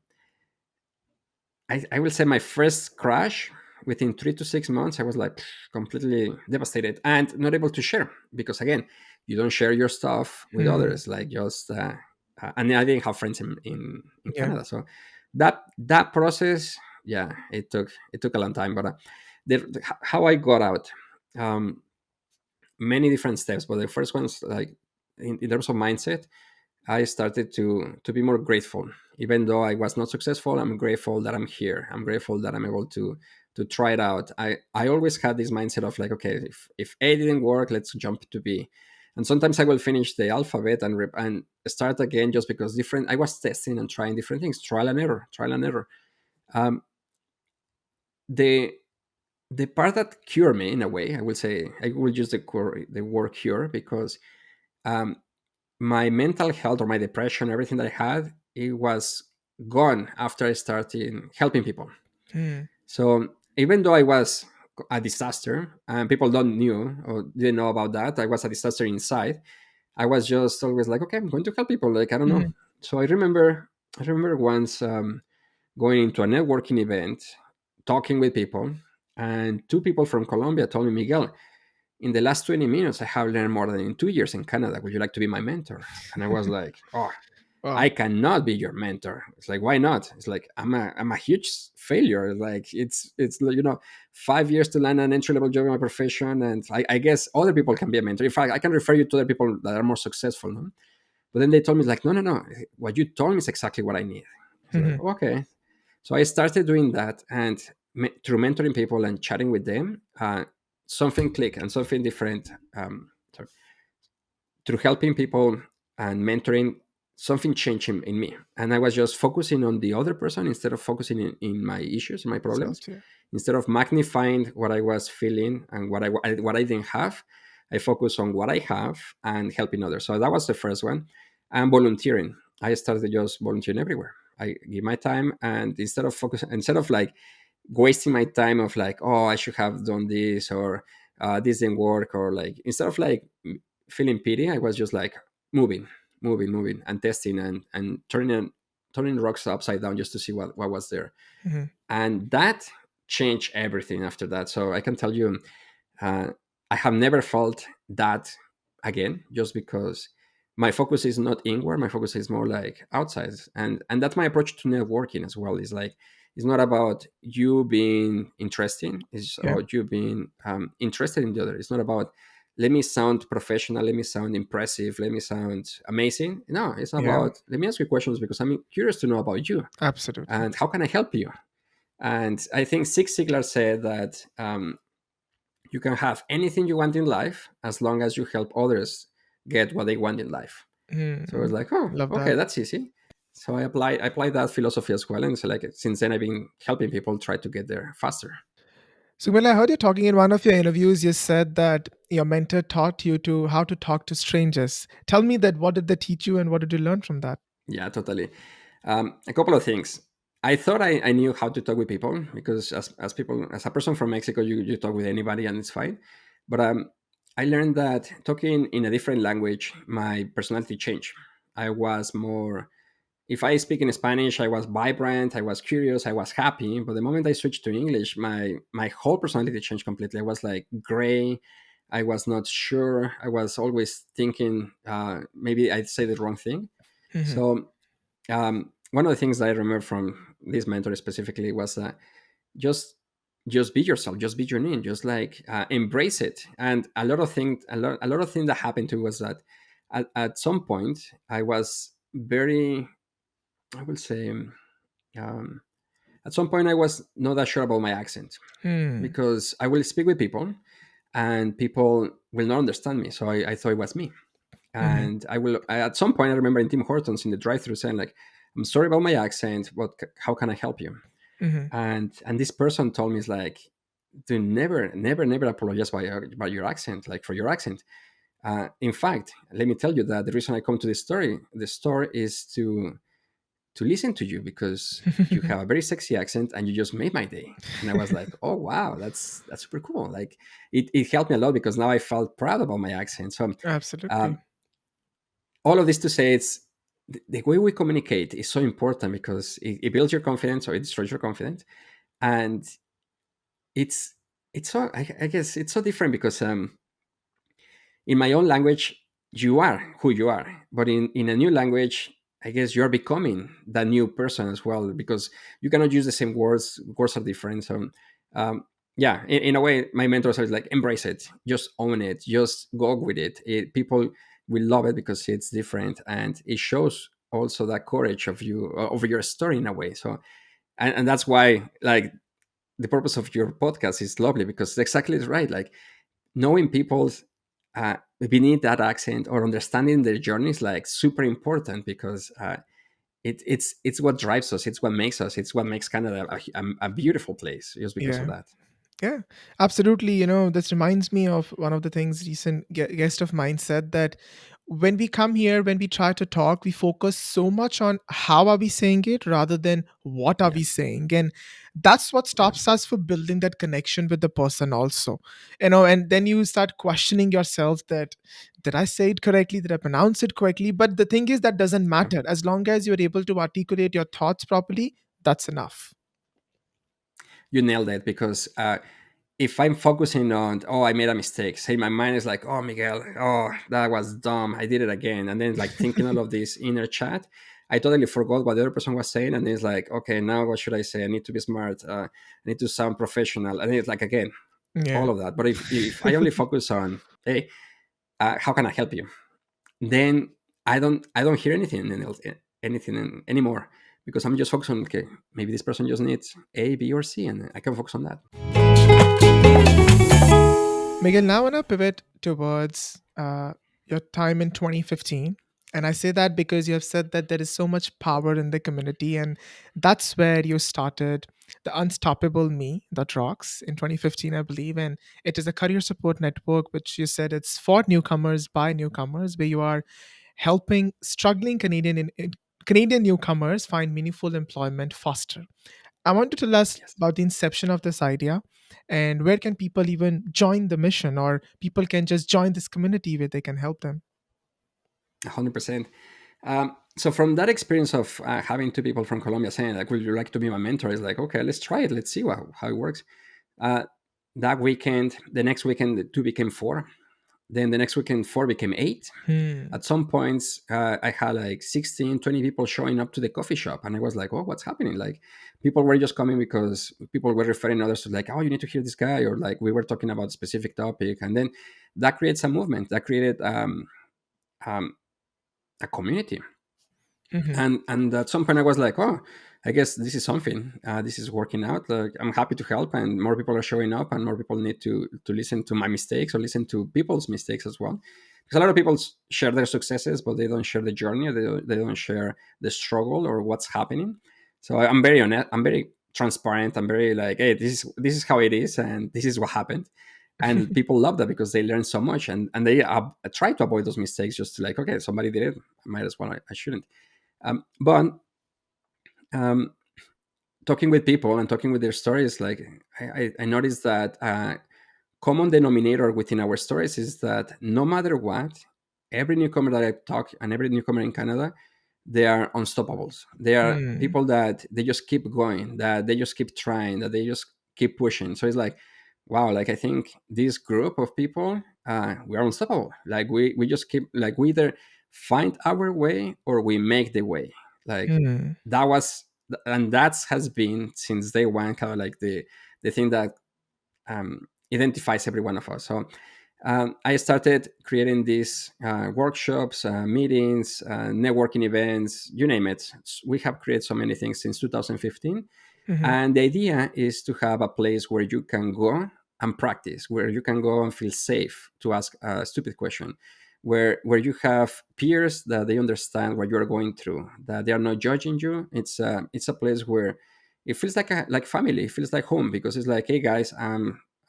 Speaker 1: I will say my first crash, within 3 to 6 months, I was like completely devastated and not able to share, because again, you don't share your stuff with
Speaker 2: Mm.
Speaker 1: others, like just and I didn't have friends in
Speaker 2: Yeah.
Speaker 1: Canada. So that process, yeah, it took a long time. But how I got out, um, many different steps. But the first one's like, in terms of mindset, I started to be more grateful. Even though I was not successful, I'm grateful that I'm here. I'm grateful that I'm able to try it out. I always had this mindset of like, okay, if A didn't work, let's jump to B. And sometimes I will finish the alphabet and start again, just because different. I was testing and trying different things, trial and error, trial and error. Um, the the part that cured me, in a way, I will say, I will use the word cure, because um, my mental health, or my depression, everything that I had, it was gone after I started helping people.
Speaker 2: Mm.
Speaker 1: So even though I was a disaster, and people don't knew or didn't know about that, I was a disaster inside. I was just always like, okay, I'm going to help people. Like, I don't know.
Speaker 2: Mhm.
Speaker 1: So I remember once going into a networking event, talking with people, and two people from Colombia told me, Miguel, in the last 20 minutes, I have learned more than in 2 years in Canada. Would you like to be my mentor? And I was like, oh, I
Speaker 2: Wow.
Speaker 1: cannot be your mentor. It's like, why not? It's like, I'm a huge failure. Like, it's 5 years to land an entry level job in my profession, and I guess other people can be a mentor. In fact, I can refer you to other people that are more successful. No? But then they told me, like, no, no, no. What you told me is exactly what I need. It's like,
Speaker 2: Mhm.
Speaker 1: okay. So I started doing that, and through mentoring people and chatting with them, something clicked and something different. Sorry, through helping people and mentoring, something changed in me, and I was just focusing on the other person instead of focusing in my issues, my problems.
Speaker 2: Self, yeah.
Speaker 1: Instead of magnifying what I was feeling and what I didn't have, I focus on what I have and helping others. So that was the first one. And volunteering, I started just volunteering everywhere. I give my time, and instead of like wasting my time of like, oh, I should have done this, or this didn't work, or like, instead of like feeling pity, I was just like moving, moving, and testing, and turning rocks upside down, just to see what was there.
Speaker 2: Mhm.
Speaker 1: And that changed everything after that. So I can tell you, uh, I have never felt that again, just because my focus is not inward. My focus is more like outside, and that's my approach to networking as well. Is like, it's not about you being interesting. It's
Speaker 2: Yeah.
Speaker 1: about you being interested in the other. It's not about, let me sound professional, let me sound impressive, let me sound amazing. No, it's
Speaker 2: Yeah.
Speaker 1: about, let me ask you questions because I'm curious to know about you,
Speaker 2: Absolutely.
Speaker 1: and how can I help you. And I think Zig Ziglar said that you can have anything you want in life as long as you help others get what they want in life. So it's
Speaker 2: Mm.
Speaker 1: like, oh,
Speaker 2: Love
Speaker 1: okay,
Speaker 2: that.
Speaker 1: that's easy. So I apply that philosophy as well, and so like since then I've been helping people try to get there faster.
Speaker 2: So when I heard you talking in one of your interviews, you said that your mentor taught you to how to talk to strangers. Tell me that what did they teach you and what did you learn from that?
Speaker 1: Yeah, totally. A couple of things. I thought I knew how to talk with people, because as a person from Mexico, you talk with anybody and it's fine. But I learned that talking in a different language, my personality changed. I was more, if I speak in Spanish, I was vibrant, I was curious, I was happy. But the moment I switched to English, my whole personality changed completely. I was like gray. I was not sure. I was always thinking maybe I'd say the wrong thing.
Speaker 2: Mhm.
Speaker 1: So one of the things that I remember from this mentor specifically was just just be yourself, just be genuine, just like embrace it. And a lot of things that happened to was that at some point I was very, I will say, um, at some point I was not that sure about my accent,
Speaker 2: Hmm.
Speaker 1: because I will speak with people and people will not understand me. So I thought it was me.
Speaker 2: Hmm.
Speaker 1: And at some point, I remember in Tim Hortons in the drive through saying, like, I'm sorry about my accent, but how can I help you?
Speaker 2: Hmm.
Speaker 1: And this person told me, it's like, do never apologize by your accent, like for your accent. In fact, let me tell you that the reason I come to the store is to listen to you, because you have a very sexy accent and you just made my day. And I was like, oh wow, that's super cool. Like it helped me a lot, because now I felt proud about my accent. So
Speaker 2: Absolutely.
Speaker 1: um, all of this to say, it's the way we communicate is so important, because it builds your confidence or it destroys your confidence. And it's so, I guess it's so different, because in my own language, you are who you are, but in a new language, I guess you're becoming that new person as well, because you cannot use the same words are different. So yeah, in a way, my mentors are like, embrace it, just own it, just go with People will love it because it's different, and it shows also that courage of you, of your story, in a way. So and that's why, like, the purpose of your podcast is lovely, because exactly is right. Like, knowing people's beneath that accent, or understanding their journey, is like super important, because it's what drives us, it's what makes us, it's what makes Canada a beautiful place, just because of
Speaker 2: Yeah.
Speaker 1: that.
Speaker 2: Yeah, absolutely. This reminds me of one of the things recent guest of mine said, that when we come here, when we try to talk, we focus so much on how are we saying it rather than what are
Speaker 1: Yeah,
Speaker 2: we saying. And that's what
Speaker 1: yeah.
Speaker 2: stops us from building that connection with the person also. And then you start questioning yourself that, did I say it correctly? Did I pronounce it correctly? But the thing is, that doesn't
Speaker 1: Yeah.
Speaker 2: matter. As long as you're able to articulate your thoughts properly, that's enough.
Speaker 1: You nailed it, because if I'm focusing on, oh, I made a mistake, say my mind is like, oh, Miguel, oh, that was dumb, I did it again, and then like thinking all of this inner chat, I totally forgot what the other person was saying, and it's like, okay, now what should I say? I need to be smart. I need to sound professional, and it's like, again,
Speaker 2: Yeah.
Speaker 1: all of that. But if I only focus on, hey, how can I help you? Then I don't hear anything anymore, because I'm just focused on, okay, maybe this person just needs A, B, or C, and I can focus on that.
Speaker 2: Miguel, now I want to pivot towards your time in 2015. And I say that because you have said that there is so much power in the community. And that's where you started the Unstoppable Me That Rocks in 2015, I believe. And it is a career support network, which you said it's for newcomers by newcomers, where you are helping struggling Canadian newcomers find meaningful employment faster. I want you to tell us
Speaker 1: Yes,
Speaker 2: about the inception of this idea, and where can people even join the mission, or people can just join this community where they can help them.
Speaker 1: 100%. So from that experience of having two people from Colombia saying, like, would you like to be my mentor? It's like, okay, let's try it. Let's see how it works. Uh, that weekend, the next weekend, the two became four. Then the next weekend, four became eight.
Speaker 2: Hmm.
Speaker 1: At some points, I had like 16, 20 people showing up to the coffee shop. And I was like, oh, what's happening? Like, people were just coming because people were referring others to, like, oh, you need to hear this guy. Or like, we were talking about a specific topic. And then that creates a movement, that created um, a community.
Speaker 2: Hmm.
Speaker 1: And at some point I was like, oh, I guess this is something, this is working out, like, I'm happy to help, and more people are showing up, and more people need to listen to my mistakes, or listen to people's mistakes as well, because a lot of people share their successes, but they don't share the journey, or they don't share the struggle or what's happening. So I'm very honest, I'm very transparent, I'm very like, hey, this is how it is, and this is what happened. And people love that, because they learn so much, and they try to avoid those mistakes, just to like, okay, somebody did it, I might as well, I shouldn't. But um, talking with people and talking with their stories, like, I noticed that common denominator within our stories is that no matter what, every newcomer that I talk, and every newcomer in Canada, they are unstoppables. They are
Speaker 2: Hmm.
Speaker 1: people that they just keep going, that they just keep trying, that they just keep pushing. So it's like, wow, like, I think this group of people, we are unstoppable. Like, we just keep, like, we either find our way or we make the way. Like,
Speaker 2: Hmm.
Speaker 1: that was, and that has been since day one, kind of like the thing that identifies every one of us. So I started creating these workshops, meetings, networking events, you name it. We have created so many things since 2015.
Speaker 2: Hmm.
Speaker 1: And the idea is to have a place where you can go and practice, where you can go and feel safe to ask a stupid question, where you have peers that they understand what you're going through, that they are not judging you. It's a place where it feels like family. It feels like home because it's like, hey guys,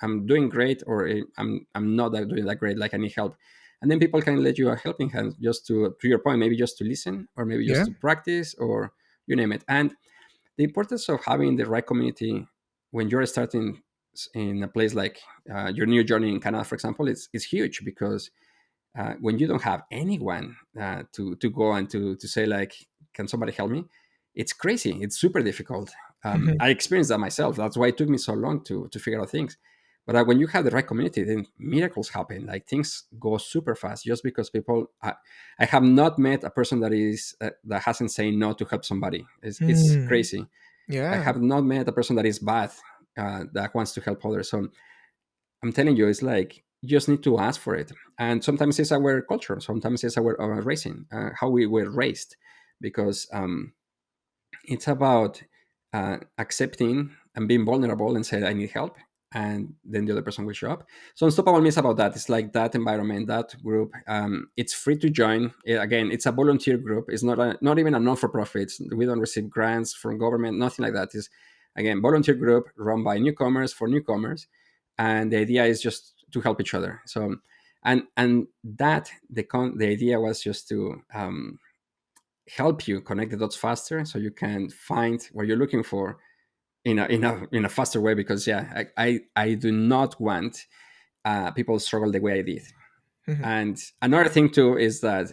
Speaker 1: I'm doing great, or I'm not doing that great. Like I need help, and then people can let you a helping hand, just to your point, maybe just to listen, or maybe just
Speaker 2: Yeah.
Speaker 1: to practice, or you name it. And the importance of having the right community when you're starting in a place like your new journey in Canada, for example, is huge, because when you don't have anyone to go and to say like, can somebody help me? It's crazy. It's super difficult.
Speaker 2: Hmm.
Speaker 1: I experienced that myself. That's why it took me so long to figure out things. But when you have the right community, then miracles happen. Like things go super fast, just because people. I have not met a person that hasn't said no to help somebody. It's
Speaker 2: Hmm.
Speaker 1: crazy. I
Speaker 2: Yeah.
Speaker 1: have not met a person that is bad, that wants to help others. So I'm telling you, it's like you just need to ask for it. And sometimes it's our culture, sometimes it's our raising, how we were raised, because it's about accepting and being vulnerable and say, I need help. And then the other person will show up. So Unstoppable Me is about that. It's like that environment, that group. It's free to join. Again, it's a volunteer group. It's not even a non-for-profit. We don't receive grants from government, nothing like that. It's, again, volunteer group run by newcomers for newcomers. And the idea is just to help each other. So, and that the idea was just to help you connect the dots faster, so you can find what you're looking for in a faster way. Because yeah, I do not want people struggle the way I did.
Speaker 2: Hmm.
Speaker 1: And another thing too is that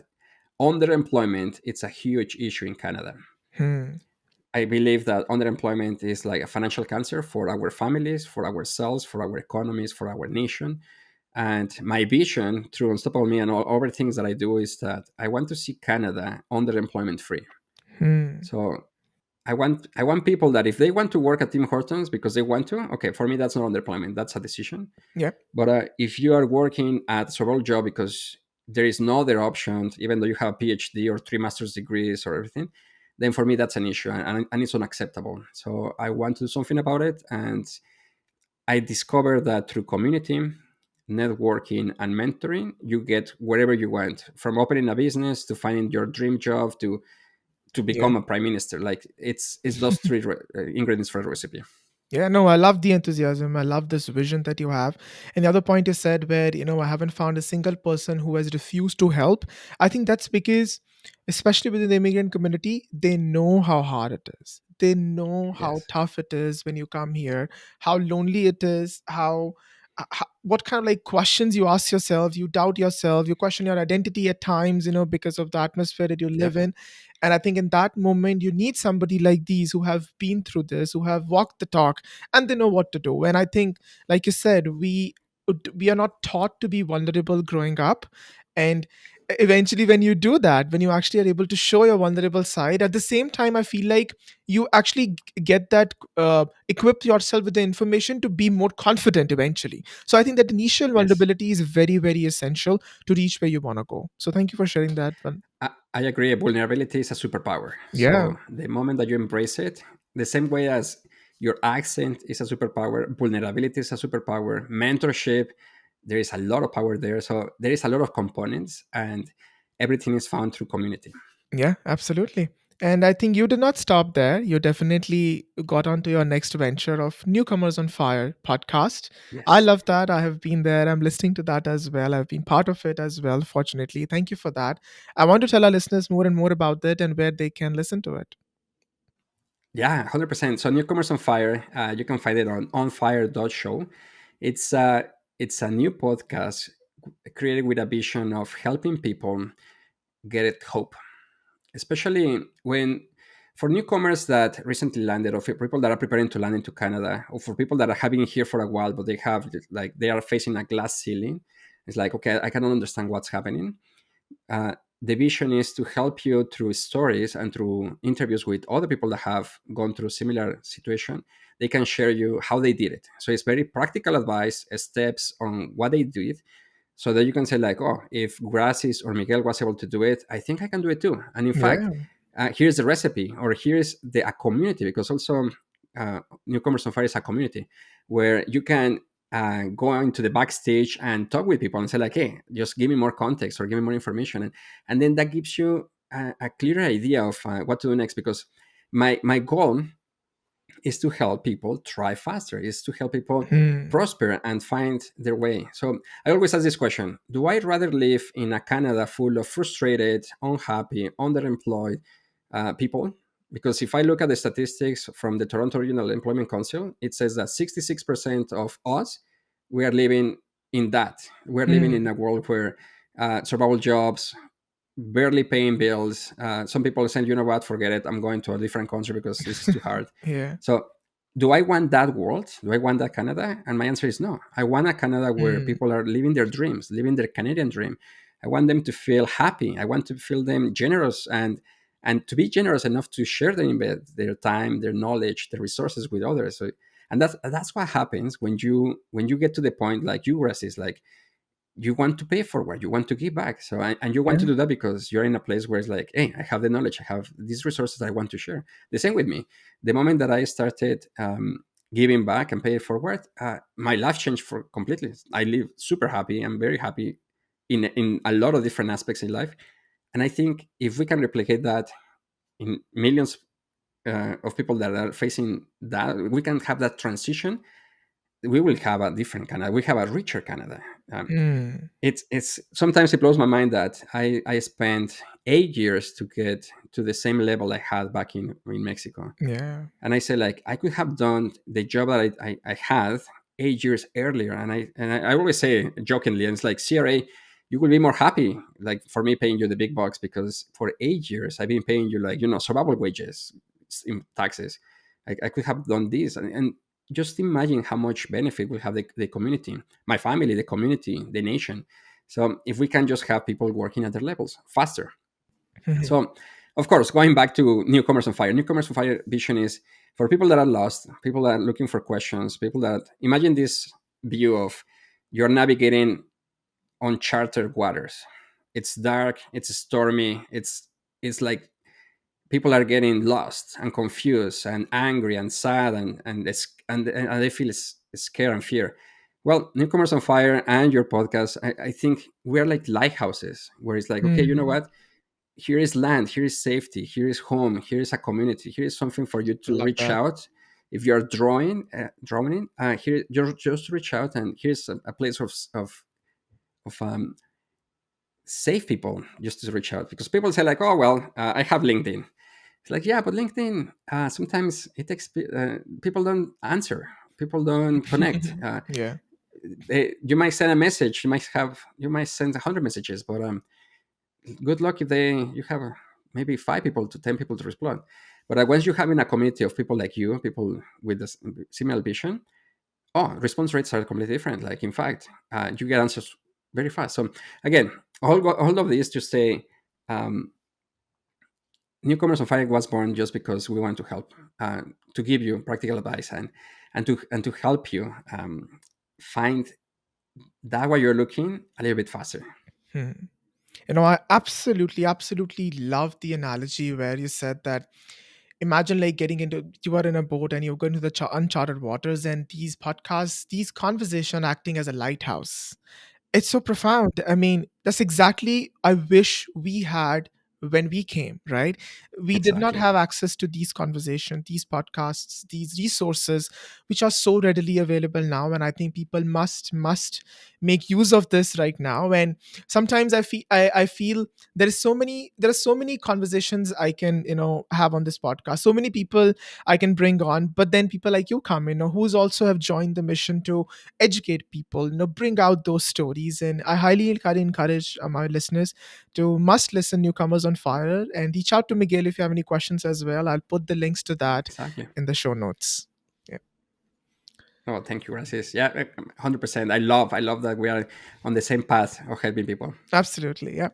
Speaker 1: underemployment, it's a huge issue in Canada.
Speaker 2: Hmm.
Speaker 1: I believe that underemployment is like a financial cancer for our families, for ourselves, for our economies, for our nation. And my vision through Unstoppable Me and all other things that I do is that I want to see Canada underemployment free.
Speaker 2: Hmm.
Speaker 1: So I want people that if they want to work at Tim Hortons because they want to, okay, for me that's not underemployment, that's a decision.
Speaker 2: Yeah.
Speaker 1: But if you are working at a survival job because there is no other option, even though you have a PhD or three master's degrees or everything, then for me that's an issue, and it's unacceptable. So I want to do something about it, and I discovered that through community, networking, and mentoring, you get wherever you want, from opening a business to finding your dream job to
Speaker 2: Yeah.
Speaker 1: become a prime minister. Like it's those three ingredients for a recipe.
Speaker 2: Yeah, no, I love the enthusiasm. I love this vision that you have. And the other point you said, where, I haven't found a single person who has refused to help. I think that's because, especially within the immigrant community, they know how hard it is. They know how
Speaker 1: Yes.
Speaker 2: tough it is when you come here, how lonely it is, what kind of like questions you ask yourself, you doubt yourself, you question your identity at times, because of the atmosphere that you live
Speaker 1: Yep.
Speaker 2: in. And I think in that moment, you need somebody like these who have been through this, who have walked the talk, and they know what to do. And I think, like you said, we are not taught to be vulnerable growing up. And eventually, when you do that, when you actually are able to show your vulnerable side, at the same time, I feel like you actually get that, equip yourself with the information to be more confident eventually. So I think that initial
Speaker 1: Yes.
Speaker 2: vulnerability is very, very essential to reach where you want to go. So thank you for sharing that one.
Speaker 1: I agree. Vulnerability is a superpower.
Speaker 2: Yeah.
Speaker 1: So the moment that you embrace it, the same way as your accent is a superpower, vulnerability is a superpower, mentorship, there is a lot of power there. So there is a lot of components, and everything is found through community.
Speaker 2: Yeah, absolutely. And I think you did not stop there. You definitely got on to your next venture of Newcomers on Fire podcast. I
Speaker 1: Yes.
Speaker 2: love that. I have been there. I'm listening to that as well. I've been part of it as well, fortunately. Thank you for that. I want to tell our listeners more and more about it and where they can listen to it.
Speaker 1: Yeah, 100%. So Newcomers on Fire, you can find it on onfire.show. It's it's a new podcast created with a vision of helping people get it hope, especially when for newcomers that recently landed, or for people that are preparing to land into Canada, or for people that are having here for a while but they have like they are facing a glass ceiling. It's like, okay, I cannot understand what's happening. The vision is to help you through stories and through interviews with other people that have gone through similar situation. They can share you how they did it, so it's very practical advice, steps on what they did, so that you can say like, oh, if Gracis or Miguel was able to do it, I think I can do it too. And in fact,
Speaker 2: Yeah.
Speaker 1: here's the recipe, or here's the a community, because also Newcomers on Fire is a community where you can go into the backstage and talk with people and say like, hey, just give me more context or give me more information, and then that gives you a clearer idea of what to do next. Because my goal is to help people try faster, is to help people
Speaker 2: Hmm.
Speaker 1: prosper and find their way. So I always ask this question: do I rather live in a Canada full of frustrated, unhappy, underemployed people? Because if I look at the statistics from the Toronto Regional Employment Council, it says that 66% of us, we are living in that. We're living in
Speaker 2: Hmm.
Speaker 1: a world where survival jobs, barely paying bills. Some people say, you know what, forget it. I'm going to a different country because this is too hard.
Speaker 2: Yeah.
Speaker 1: So, do I want that world? Do I want that Canada? And my answer is no. I want a Canada where
Speaker 2: Hmm.
Speaker 1: people are living their dreams, living their Canadian dream. I want them to feel happy. I want to feel them generous and to be generous enough to share their time, their knowledge, their resources with others. So, and that's what happens when you get to the point like you, Russ, is like you want to pay forward, you want to give back. So and you want to
Speaker 2: Yeah.
Speaker 1: do that because you're in a place where it's like, hey, I have the knowledge, I have these resources that I want to share. The same with me. The moment that I started giving back and paying forward, my life changed for completely. I live super happy. I'm very happy in a lot of different aspects in life. And I think if we can replicate that in millions of people that are facing that, we can have that transition. We will have a different Canada. We have a richer Canada. Um,
Speaker 2: Hmm.
Speaker 1: it's sometimes it blows my mind that I spent 8 years to get to the same level I had back in Mexico.
Speaker 2: Yeah.
Speaker 1: And I say like I could have done the job that I had 8 years earlier. And I always say jokingly, and it's like, CRA, you will be more happy like for me paying you the big bucks, because for 8 years I've been paying you like, survival wages in taxes. I could have done this, and just imagine how much benefit will have the community, my family, the community, the nation. So if we can just have people working at their levels faster.
Speaker 2: Hmm.
Speaker 1: So, of course, going back to Newcomers on Fire, Newcomers on Fire vision is for people that are lost, people that are looking for questions, people that imagine this view of you're navigating uncharted waters. It's dark, it's stormy, it's like people are getting lost and confused and angry and sad and they feel scared and fear. Well, Newcomers on Fire and your podcast, I think we're like lighthouses where it's like, okay, you know
Speaker 2: Hmm.
Speaker 1: what? Here is land, here is safety, here is home, here is a community, here is something for you to
Speaker 2: Love
Speaker 1: reach
Speaker 2: that.
Speaker 1: out. If you're drawing, here just reach out, and here's a place of safe people just to reach out. Because people say like, oh well, I have LinkedIn. It's like, yeah, but LinkedIn sometimes it takes people don't answer, people don't connect.
Speaker 2: Yeah.
Speaker 1: You might send a message, you might send 100 messages, but good luck if you have maybe 5 people to 10 people to respond. But once you have in a community of people like you, people with a similar vision, oh, response rates are completely different. Like in fact, you get answers very fast. So again, all of this to say, um, Newcomers on Fire was born just because we want to help, to give you practical advice and to help you find that what you're looking a little bit faster.
Speaker 2: Hmm. I absolutely, absolutely love the analogy where you said that imagine like getting into, you are in a boat and you're going to the uncharted waters, and these podcasts, these conversation acting as a lighthouse. It's so profound. I mean, that's exactly I wish we had when we came, right? We did not
Speaker 1: Exactly.
Speaker 2: have access to these conversations, these podcasts, these resources, which are so readily available now. And I think people must make use of this right now. And sometimes I feel there are so many conversations I can, have on this podcast. So many people I can bring on, but then people like you come, who's also have joined the mission to educate people, bring out those stories. And I highly encourage my listeners to must listen Newcomers on Fire and reach out to Miguel if you have any questions as well. I'll put the links to that
Speaker 1: Exactly.
Speaker 2: in the show notes. Yeah,
Speaker 1: Oh, thank you, Francis. Yeah, 100%. I love that we are on the same path of helping people.
Speaker 2: absolutely. Yeah.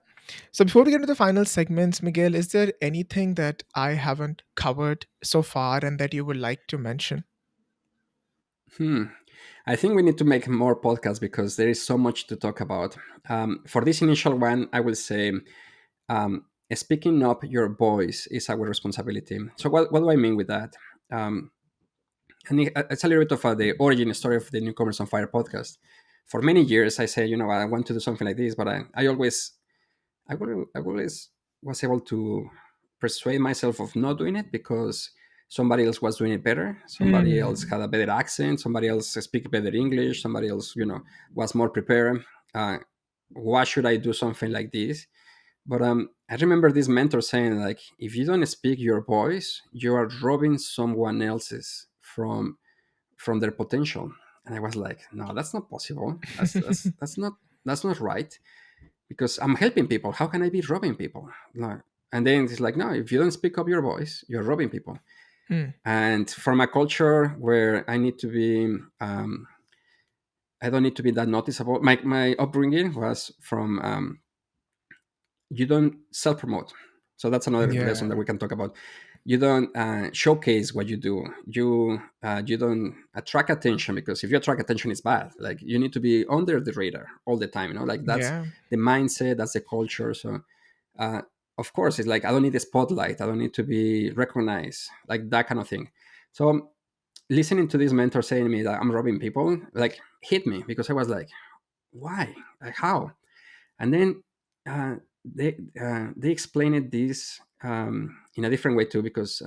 Speaker 2: So before we get to the final segments, Miguel, is there anything that I haven't covered so far and that you would like to mention?
Speaker 1: Hmm. I think we need to make more podcasts because there is so much to talk about. For this initial one, I will say speaking up your voice is our responsibility. So, what do I mean with that? Um, it's a little bit of the origin story of the Newcomers on Fire podcast. For many years, I say, I want to do something like this, but I always was able to persuade myself of not doing it because somebody else was doing it better. Somebody else
Speaker 2: Mm.
Speaker 1: had a better accent. Somebody else speak better English. Somebody else, was more prepared. Uh, why should I do something like this? But I remember this mentor saying, like, if you don't speak your voice, you are robbing someone else's from their potential. And I was like, no, that's not possible. That's not right because I'm helping people. How can I be robbing people? No. And then it's like, no, if you don't speak up your voice, you're robbing people.
Speaker 2: Mm.
Speaker 1: And from a culture where I don't need to be that noticeable. My upbringing was from you don't self promote. So that's another lesson that
Speaker 2: Yeah.
Speaker 1: we can talk about. You don't showcase what you do. You don't attract attention because if you attract attention, it's bad. Like you need to be under the radar all the time. Like that's
Speaker 2: Yeah.
Speaker 1: the mindset, that's the culture. So uh, of course, it's like I don't need the spotlight. I don't need to be recognized, like that kind of thing. So listening to this mentor saying to me that I'm robbing people, like hit me because I was like, why? Like how? And then they explained this in a different way too because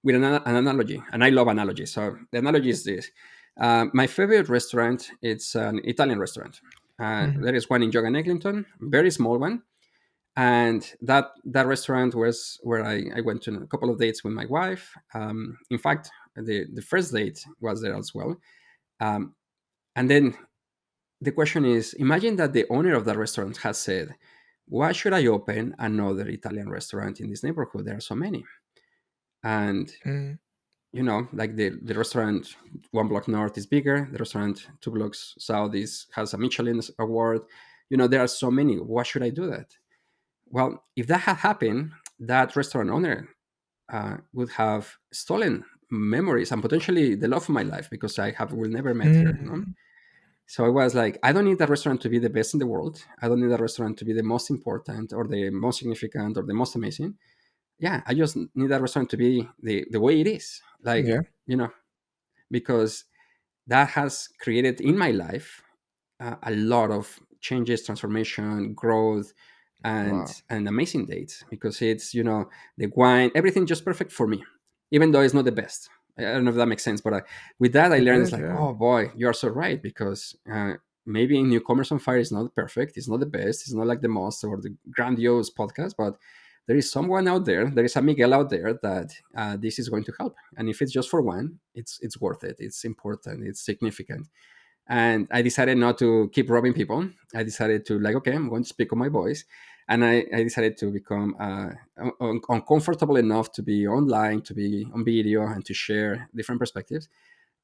Speaker 1: with an analogy, and I love analogies. So the analogy is this: my favorite restaurant, it's an Italian restaurant.
Speaker 2: Mhm.
Speaker 1: There is one in Jogan Eglinton, very small one, and that restaurant was where I went to a couple of dates with my wife. In fact, the first date was there as well. Um, and then the question is, imagine that the owner of that restaurant has said, why should I open another Italian restaurant in this neighborhood? There are so many. And,
Speaker 2: Mm.
Speaker 1: like the restaurant one block north is bigger, the restaurant two blocks south has a Michelin award. There are so many. Why should I do that? Well, if that had happened, that restaurant owner would have stolen memories and potentially the love of my life because I have will never met her. No?
Speaker 2: Mm.
Speaker 1: So I was like, I don't need that restaurant to be the best in the world. I don't need that restaurant to be the most important or the most significant or the most amazing. Yeah, I just need that restaurant to be the way it is. Like,
Speaker 2: Yeah.
Speaker 1: you know, because that has created in my life a lot of changes, transformation, growth, and
Speaker 2: Wow.
Speaker 1: amazing dates because it's the wine, everything just perfect for me, even though it's not the best. I don't know if that makes sense, but with that I
Speaker 2: It
Speaker 1: learned it's
Speaker 2: is.
Speaker 1: like,
Speaker 2: Yeah.
Speaker 1: oh boy, you are so right because maybe Newcomers on Fire is not perfect, it's not the best, it's not like the most or the grandiose podcast, but there is someone out there, there is a Miguel out there that this is going to help, and if it's just for one, it's worth it, it's important, it's significant. And I decided not to keep robbing people. I decided to like, okay, I'm going to speak on my voice, and I decided to become uncomfortable enough to be online, to be on video, and to share different perspectives.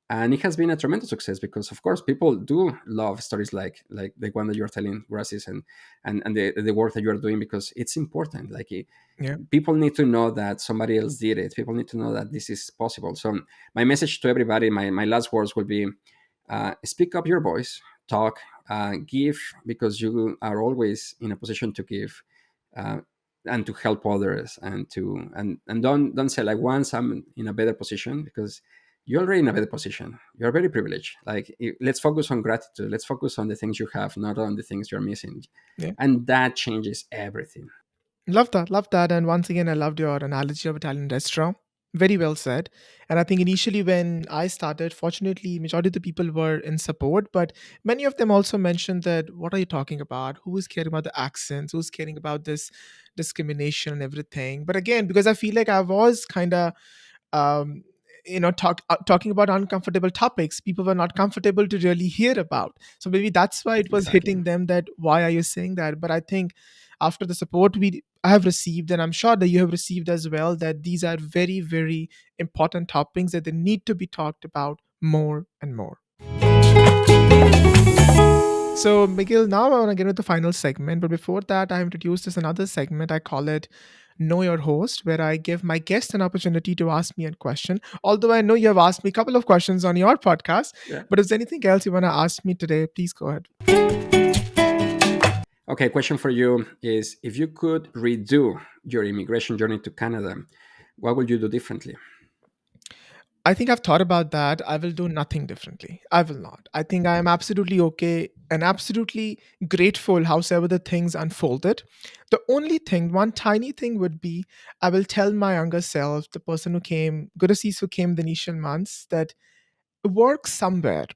Speaker 1: And it has been a tremendous success because, of course, people do love stories like the one that you're telling, Gracis, and the work that you're doing because it's important. Like
Speaker 2: Yeah.
Speaker 1: people need to know that somebody else did it. People need to know that this is possible. So my message to everybody, my last words will be speak up your voice, talk, give, because you are always in a position to give uh, and to help others, and don't say like once I'm in a better position, because you're already in a better position. You're very privileged. Like let's focus on gratitude. Let's focus on the things you have, not on the things you're missing,
Speaker 2: Yeah.
Speaker 1: and that changes everything.
Speaker 2: Love that. Love that. And once again, I loved your analogy of Italian restaurant. Very well said. And I think initially when I started, fortunately, majority of the people were in support, but many of them also mentioned that what are you talking about? Who is caring about the accents? Who's caring about this discrimination and everything? But again, because I feel like I was kind of um, talking about uncomfortable topics people were not comfortable to really hear about, so maybe that's why it was
Speaker 1: Exactly.
Speaker 2: hitting them that why are you saying that. But I think after the support we I have received, and I'm sure that you have received as well, that these are very, very important topics that they need to be talked about more and more. So, Miguel, now I want to get into the final segment. But before that, I introduced this another segment. I call it Know Your Host, where I give my guest an opportunity to ask me a question. Although I know you have asked me a couple of questions on your podcast,
Speaker 1: Yeah.
Speaker 2: but if there's anything else you want to ask me today, please go ahead.
Speaker 1: Okay, question for you is, if you could redo your immigration journey to Canada, what would you do differently?
Speaker 2: I think I've thought about that. I will do nothing differently. I will not. I think I am absolutely okay and absolutely grateful howsoever the things unfolded. The only thing, one tiny thing would be I will tell my younger self, the person who came, Gurasis who came the initial months, that work somewhere,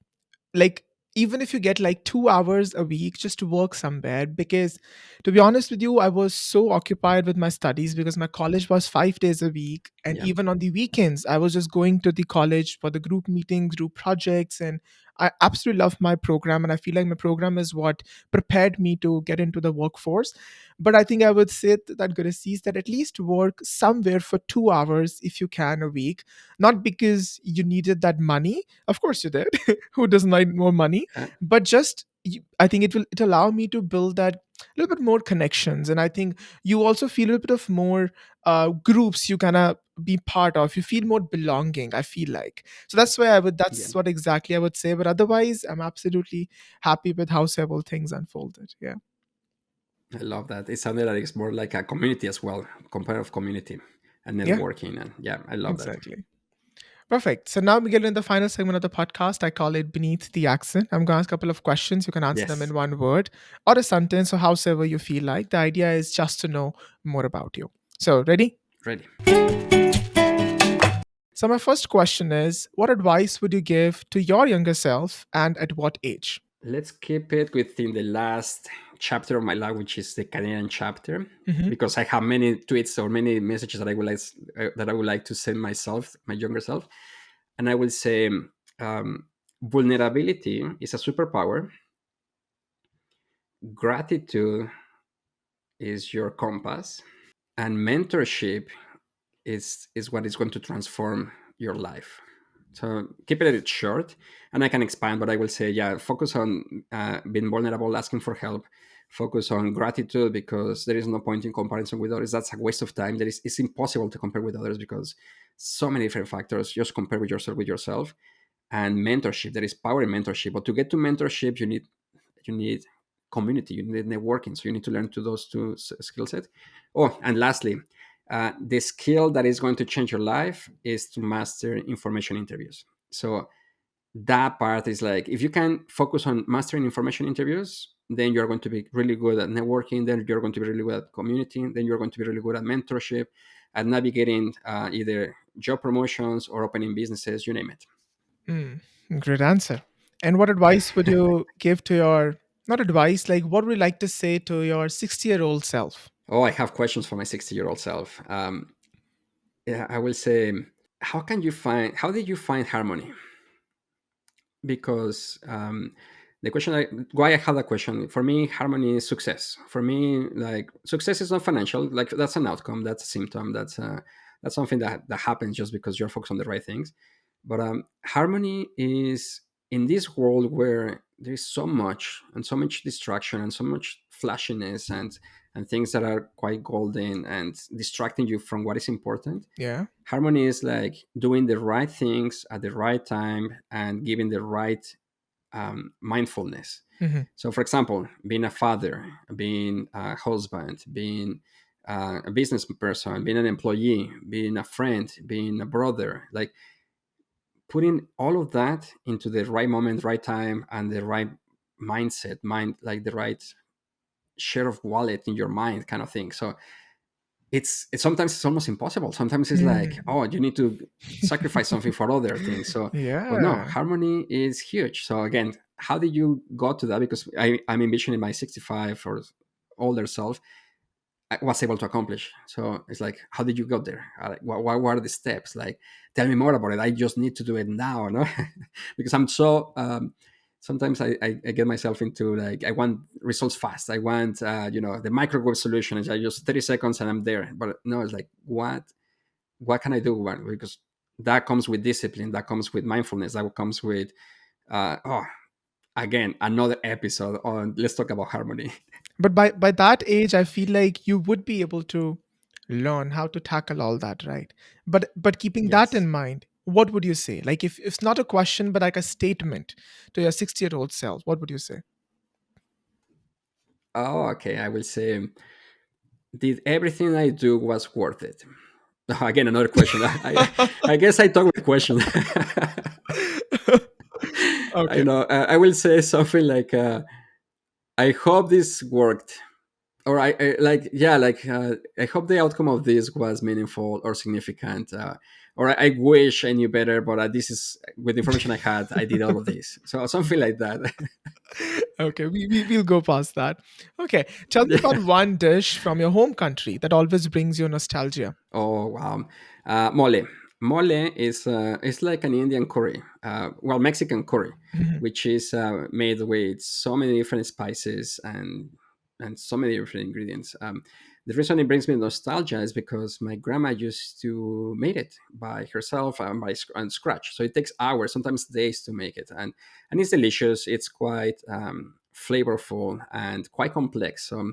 Speaker 2: like, even if you get like 2 hours a week, just to work somewhere. Because to be honest with you, I was so occupied with my studies because my college was 5 days a week, and
Speaker 1: Yeah.
Speaker 2: even on the weekends I was just going to the college for the group meetings, group projects. And I absolutely love my program, and I feel like my program is what prepared me to get into the workforce. But I think I would say that Guru sees that at least work somewhere for 2 hours if you can a week, not because you needed that money. Of course you did. Who doesn't need more money?
Speaker 1: Uh,
Speaker 2: But just I think it allow me to build that little bit more connections. And I think you also feel a little bit of more groups you kind of be part of. You feel more belonging, I feel like. So that's why
Speaker 1: yeah,
Speaker 2: that's what exactly I would say. But otherwise, I'm absolutely happy with how several things unfolded. Yeah.
Speaker 1: I love that. It sounded like it's more like a community as well, comparative community and
Speaker 2: Yeah,
Speaker 1: networking. And yeah, I love that.
Speaker 2: exactly. Perfect. So now we get in the final segment of the podcast. I call it Beneath the Accent. I'm going to ask a couple of questions. You can answer them
Speaker 1: Yes,
Speaker 2: in one word or a sentence or however you feel like. The idea is just to know more about you. So, ready?
Speaker 1: ready.
Speaker 2: So, my first question is, what advice would you give to your younger self and at what age?
Speaker 1: Let's keep it within the last chapter of my life, which is the Canadian chapter,
Speaker 2: Hmm.
Speaker 1: because I have many tweets or many messages that I would like to send myself, my younger self, and I will say, vulnerability is a superpower. Gratitude is your compass, and mentorship is what is going to transform your life. So keep it short, and I can expand, but I will say, yeah, focus on being vulnerable, asking for help. Focus on gratitude, because there is no point in comparison with others. That's a waste of time. It's impossible to compare with others, because so many different factors. Just compare with yourself. And mentorship, there is power in mentorship. But to get to mentorship, you need community, you need networking. So you need to learn to those two skill sets. Oh, and lastly, the skill that is going to change your life is to master information interviews. So that part is like, if you can focus on mastering information interviews, then you're going to be really good at networking, then you're going to be really good at community, then you're going to be really good at mentorship, at navigating either job promotions or opening businesses, you name it.
Speaker 2: Mm, great answer. And what advice would you give to your, not advice, like what would you like to say to your 60-year-old self?
Speaker 1: Oh, I have questions for my 60-year-old self. Yeah, I will say, how did you find harmony? Because the question, why I have that question, for me, harmony is success. For me, like, success is not financial. Like, that's an outcome, that's a symptom, that's something that happens just because you're focused on the right things. But harmony is, in this world where there's so much and so much distraction and so much flashiness and things that are quite golden and distracting you from what is important.
Speaker 2: Yeah.
Speaker 1: Harmony is like doing the right things at the right time and giving the right mindfulness.
Speaker 2: Hmm.
Speaker 1: So, for example, being a father, being a husband, being a business person, being an employee, being a friend, being a brother, like putting all of that into the right moment, right time, and the right mind, like the right share of wallet in your mind, kind of thing. So it's sometimes it's almost impossible. Sometimes it's like,
Speaker 2: Mm.
Speaker 1: oh, you need to sacrifice something for other things. So, but no,
Speaker 2: Yeah.
Speaker 1: harmony is huge. So again, how did you go to that? Because I'm envisioning my 65 or older self I was able to accomplish. So it's like, how did you go there? Like, what were the steps? Like, tell me more about it. I just need to do it now, no? Because I'm so. Sometimes I get myself into, like, I want results fast. I want the microwave solution. It's like just 30 seconds and I'm there. But no, it's like, what can I do? Because that comes with discipline. That comes with mindfulness. That comes with oh, again, another episode on, let's talk about harmony.
Speaker 2: But by that age, I feel like you would be able to learn how to tackle all that, right? But keeping that
Speaker 1: Yes.
Speaker 2: in mind, what would you say? Like if it's not a question but like a statement to your 60-year-old self, what would you say?
Speaker 1: Oh, okay. I will say, did everything I do was worth it? Again, another question. I guess I talk with questions. I
Speaker 2: Okay.
Speaker 1: know. I will say something like, I hope this worked. Or like, yeah, like, I hope the outcome of this was meaningful or significant. Or I wish I knew better, but this is with the information I had, I did all of this. So something like that.
Speaker 2: Okay, we'll go past that. Okay, tell me about
Speaker 1: Yeah.
Speaker 2: one dish from your home country that always brings you nostalgia.
Speaker 1: Oh wow, mole. Mole is like an Indian curry, well, Mexican curry,
Speaker 2: Mhm.
Speaker 1: which is made with so many different spices and so many different ingredients. The reason it brings me nostalgia is because my grandma used to make it by herself and and scratch. So it takes hours, sometimes days, to make it, and it's delicious. It's quite flavorful and quite complex. So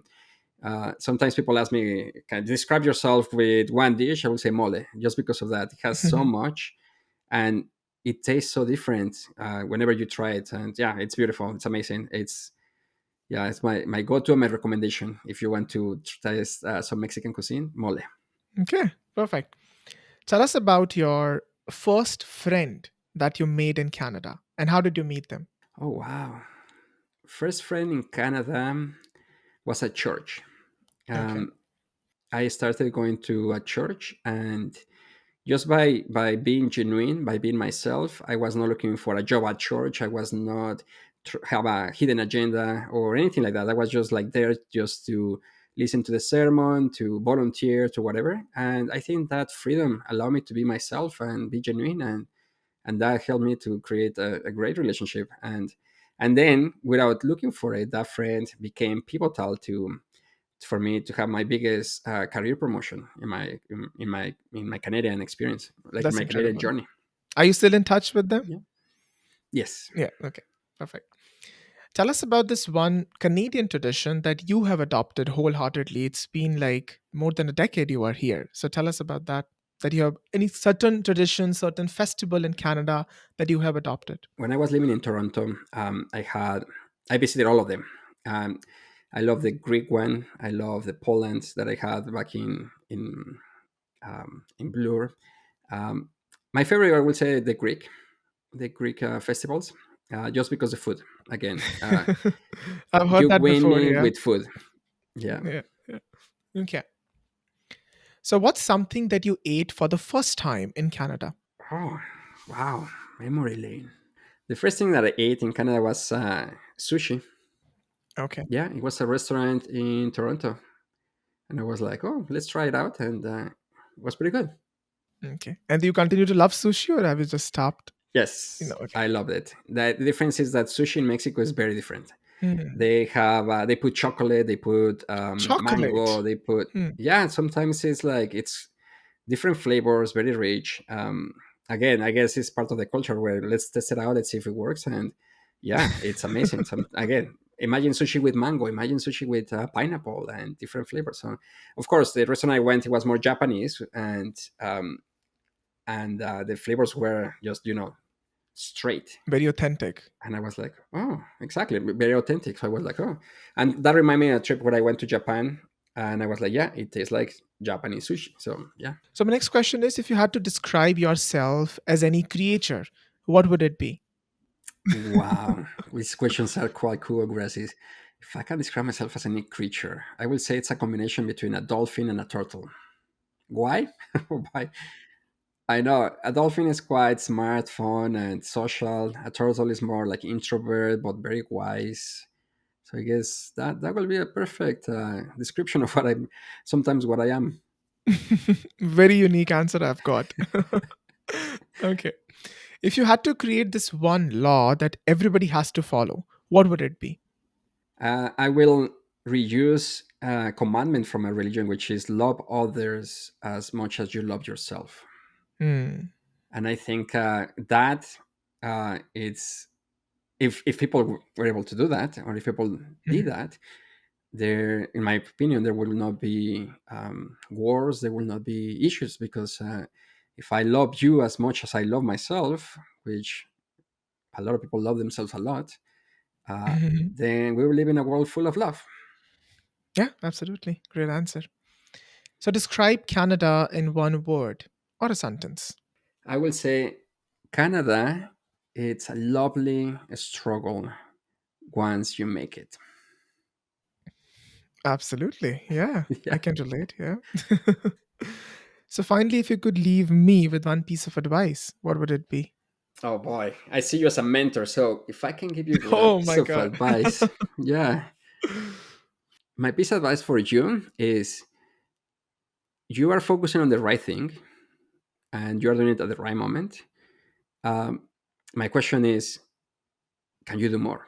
Speaker 1: sometimes people ask me, can you describe yourself with one dish? I will say mole, just because of that. It has so much, and it tastes so different whenever you try it. And yeah, it's beautiful. It's amazing. It's my go-to and my recommendation if you want to taste some Mexican cuisine, mole.
Speaker 2: Okay, perfect. Tell us about your first friend that you made in Canada and how did you meet them?
Speaker 1: Oh wow! First friend in Canada was at church.
Speaker 2: Okay.
Speaker 1: Um, I started going to a church, and just by being genuine, by being myself, I was not looking for a job at church. I was not have a hidden agenda or anything like that. I was just like there just to listen to the sermon, to volunteer, to whatever. And I think that freedom allowed me to be myself and be genuine, and that helped me to create a great relationship. And then, without looking for it, that friend became pivotal to for me to have my biggest career promotion in my Canadian experience, like in
Speaker 2: That's
Speaker 1: my Canadian
Speaker 2: incredible.
Speaker 1: journey.
Speaker 2: Are you still in touch with them?
Speaker 1: Yeah. Yes.
Speaker 2: Yeah, okay. Perfect. Tell us about this one Canadian tradition that you have adopted wholeheartedly. It's been like more than a decade you are here. So tell us about that. That you have any certain tradition, certain festival in Canada that you have adopted.
Speaker 1: When I was living in Toronto, I visited all of them. Um, I love the Greek one. I love the Poland that I had back in Blur. Um, my favorite, I would say, the Greek festivals, just because the food. Again,
Speaker 2: I've heard
Speaker 1: you
Speaker 2: that
Speaker 1: win
Speaker 2: before.
Speaker 1: me
Speaker 2: Yeah.
Speaker 1: with food. Yeah.
Speaker 2: Yeah. Yeah. Okay. So, what's something that you ate for the first time in Canada?
Speaker 1: Oh, wow. Memory lane. The first thing that I ate in Canada was sushi.
Speaker 2: Okay.
Speaker 1: Yeah, it was a restaurant in Toronto, and I was like, "Oh, let's try it out," and it was pretty good.
Speaker 2: Okay. And do you continue to love sushi or have you just stopped?
Speaker 1: Yes,
Speaker 2: Okay.
Speaker 1: I loved it. The difference is that sushi in Mexico is very different.
Speaker 2: Hmm.
Speaker 1: They put chocolate, they put mango,
Speaker 2: Chocolate.
Speaker 1: they put,
Speaker 2: Hmm.
Speaker 1: yeah. Sometimes it's different flavors, very rich. Again, I guess it's part of the culture where let's test it out, let's see if it works, and yeah, it's amazing. Again, imagine sushi with mango, imagine sushi with pineapple and different flavors. So, of course, the restaurant I went, it was more Japanese, and the flavors were just straight.
Speaker 2: Very authentic.
Speaker 1: And I was like, oh, exactly, very authentic. So I was like, oh, and that reminded me of a trip where I went to Japan, and I was like, yeah, it tastes like Japanese sushi. So yeah.
Speaker 2: So, my next question is if you had to describe yourself as any creature, what would it be?
Speaker 1: Wow, these questions are quite cool, Gracie. If I can describe myself as a unique creature, I would say it's a combination between a dolphin and a turtle. Why? Why? I know a dolphin is quite smart, fun, and social. A turtle is more like introvert but very wise. So I guess that will be a perfect description of what I am.
Speaker 2: Very unique answer I've got. Okay. If you had to create this one law that everybody has to follow, what would it be?
Speaker 1: I will reuse a commandment from a religion, which is love others as much as you love yourself.
Speaker 2: Hmm.
Speaker 1: And I think that it's if people were able to do that, or if people did
Speaker 2: Mhm.
Speaker 1: that, there, in my opinion, there will not be wars, there will not be issues, because if I love you as much as I love myself, which a lot of people love themselves a lot, uh,
Speaker 2: Mhm.
Speaker 1: then we will live in a world full of love.
Speaker 2: Yeah, absolutely. Great answer. So describe Canada in one word or a sentence.
Speaker 1: I will say Canada, it's a lovely struggle once you make it.
Speaker 2: Absolutely. Yeah, I
Speaker 1: Yeah.
Speaker 2: can relate. Yeah. So finally, if you could leave me with one piece of advice, what would it be?
Speaker 1: Oh boy, I see you as a mentor. So if I can give you a
Speaker 2: Oh
Speaker 1: piece
Speaker 2: my
Speaker 1: of
Speaker 2: God.
Speaker 1: advice, yeah, my piece of advice for you is you are focusing on the right thing and you are doing it at the right moment. Um, my question is, can you do more?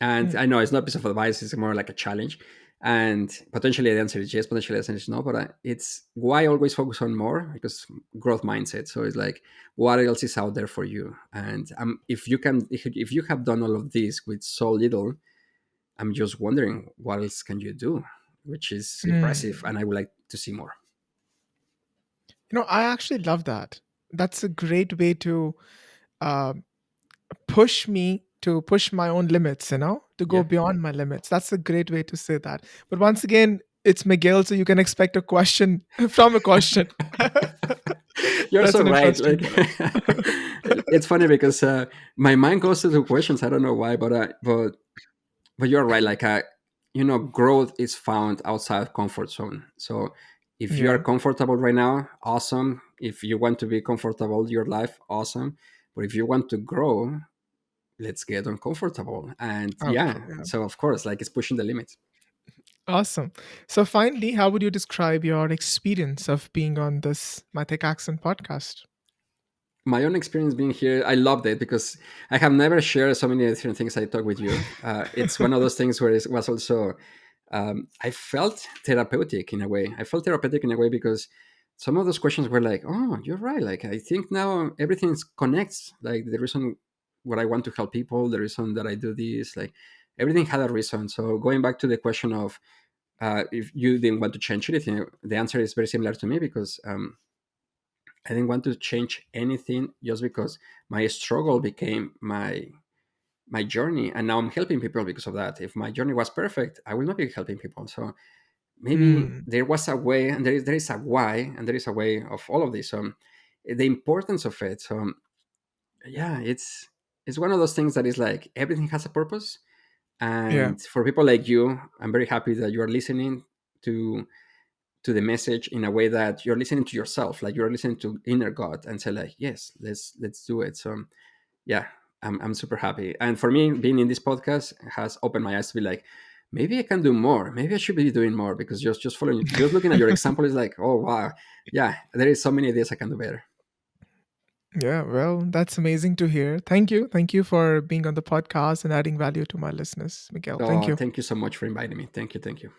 Speaker 1: And
Speaker 2: Mm,
Speaker 1: I know it's not a piece of advice; it's more like a challenge. And potentially the answer is yes, potentially the answer is no. But it's why always focus on more, because growth mindset. So it's like, what else is out there for you? And if you can, if you have done all of this with so little, I'm just wondering what else can you do, which is impressive,
Speaker 2: mm.
Speaker 1: and I would like to see more.
Speaker 2: I actually love that. That's a great way to uh, push me to push my own limits, to go
Speaker 1: Yeah,
Speaker 2: beyond my limits. That's a great way to say that. But once again, it's Miguel, so you can expect a question from a question.
Speaker 1: you're
Speaker 2: That's
Speaker 1: so
Speaker 2: an
Speaker 1: right.
Speaker 2: interesting
Speaker 1: Like, it's funny because my mind goes to the questions. I don't know why, but you're right. Like, growth is found outside of comfort zone. So if you are
Speaker 2: Yeah.
Speaker 1: comfortable right now, awesome. If you want to be comfortable your life, awesome. But if you want to grow, let's get uncomfortable. And
Speaker 2: Okay.
Speaker 1: yeah,
Speaker 2: Yeah.
Speaker 1: so of course, like, it's pushing the limits.
Speaker 2: Awesome. So finally, how would you describe your experience of being on this My Tech Accent podcast?
Speaker 1: My own experience being here, I loved it because I have never shared so many different things I talk with you. It's one of those things where it was also, I felt therapeutic in a way. I felt therapeutic in a way because some of those questions were like, oh, you're right. Like, I think now everything connects. Like, the reason what I want to help people, the reason that I do this, like, everything had a reason. So going back to the question of if you didn't want to change anything, the answer is very similar to me, because I didn't want to change anything, just because my struggle became my journey, and now I'm helping people because of that. If my journey was perfect, I will not be helping people. So maybe
Speaker 2: Hmm.
Speaker 1: there was a way, and there is a why, and there is a way of all of this. The importance of it. So yeah, it's one of those things that is like everything has a purpose.
Speaker 2: Yeah.
Speaker 1: And for people like you, I'm very happy that you are listening to to the message in a way that you're listening to yourself, like you're listening to inner God, and say like, yes, let's do it. So yeah, I'm super happy. And for me, being in this podcast has opened my eyes to be like, maybe I can do more, maybe I should be doing more, because just following, just looking at your example is like, oh wow, yeah, there is so many ideas I can do better.
Speaker 2: Yeah, well, that's amazing to hear. Thank you. Thank you for being on the podcast and adding value to my listeners, Miguel. Thank
Speaker 1: Oh,
Speaker 2: you.
Speaker 1: thank you so much for inviting me. Thank you, thank you.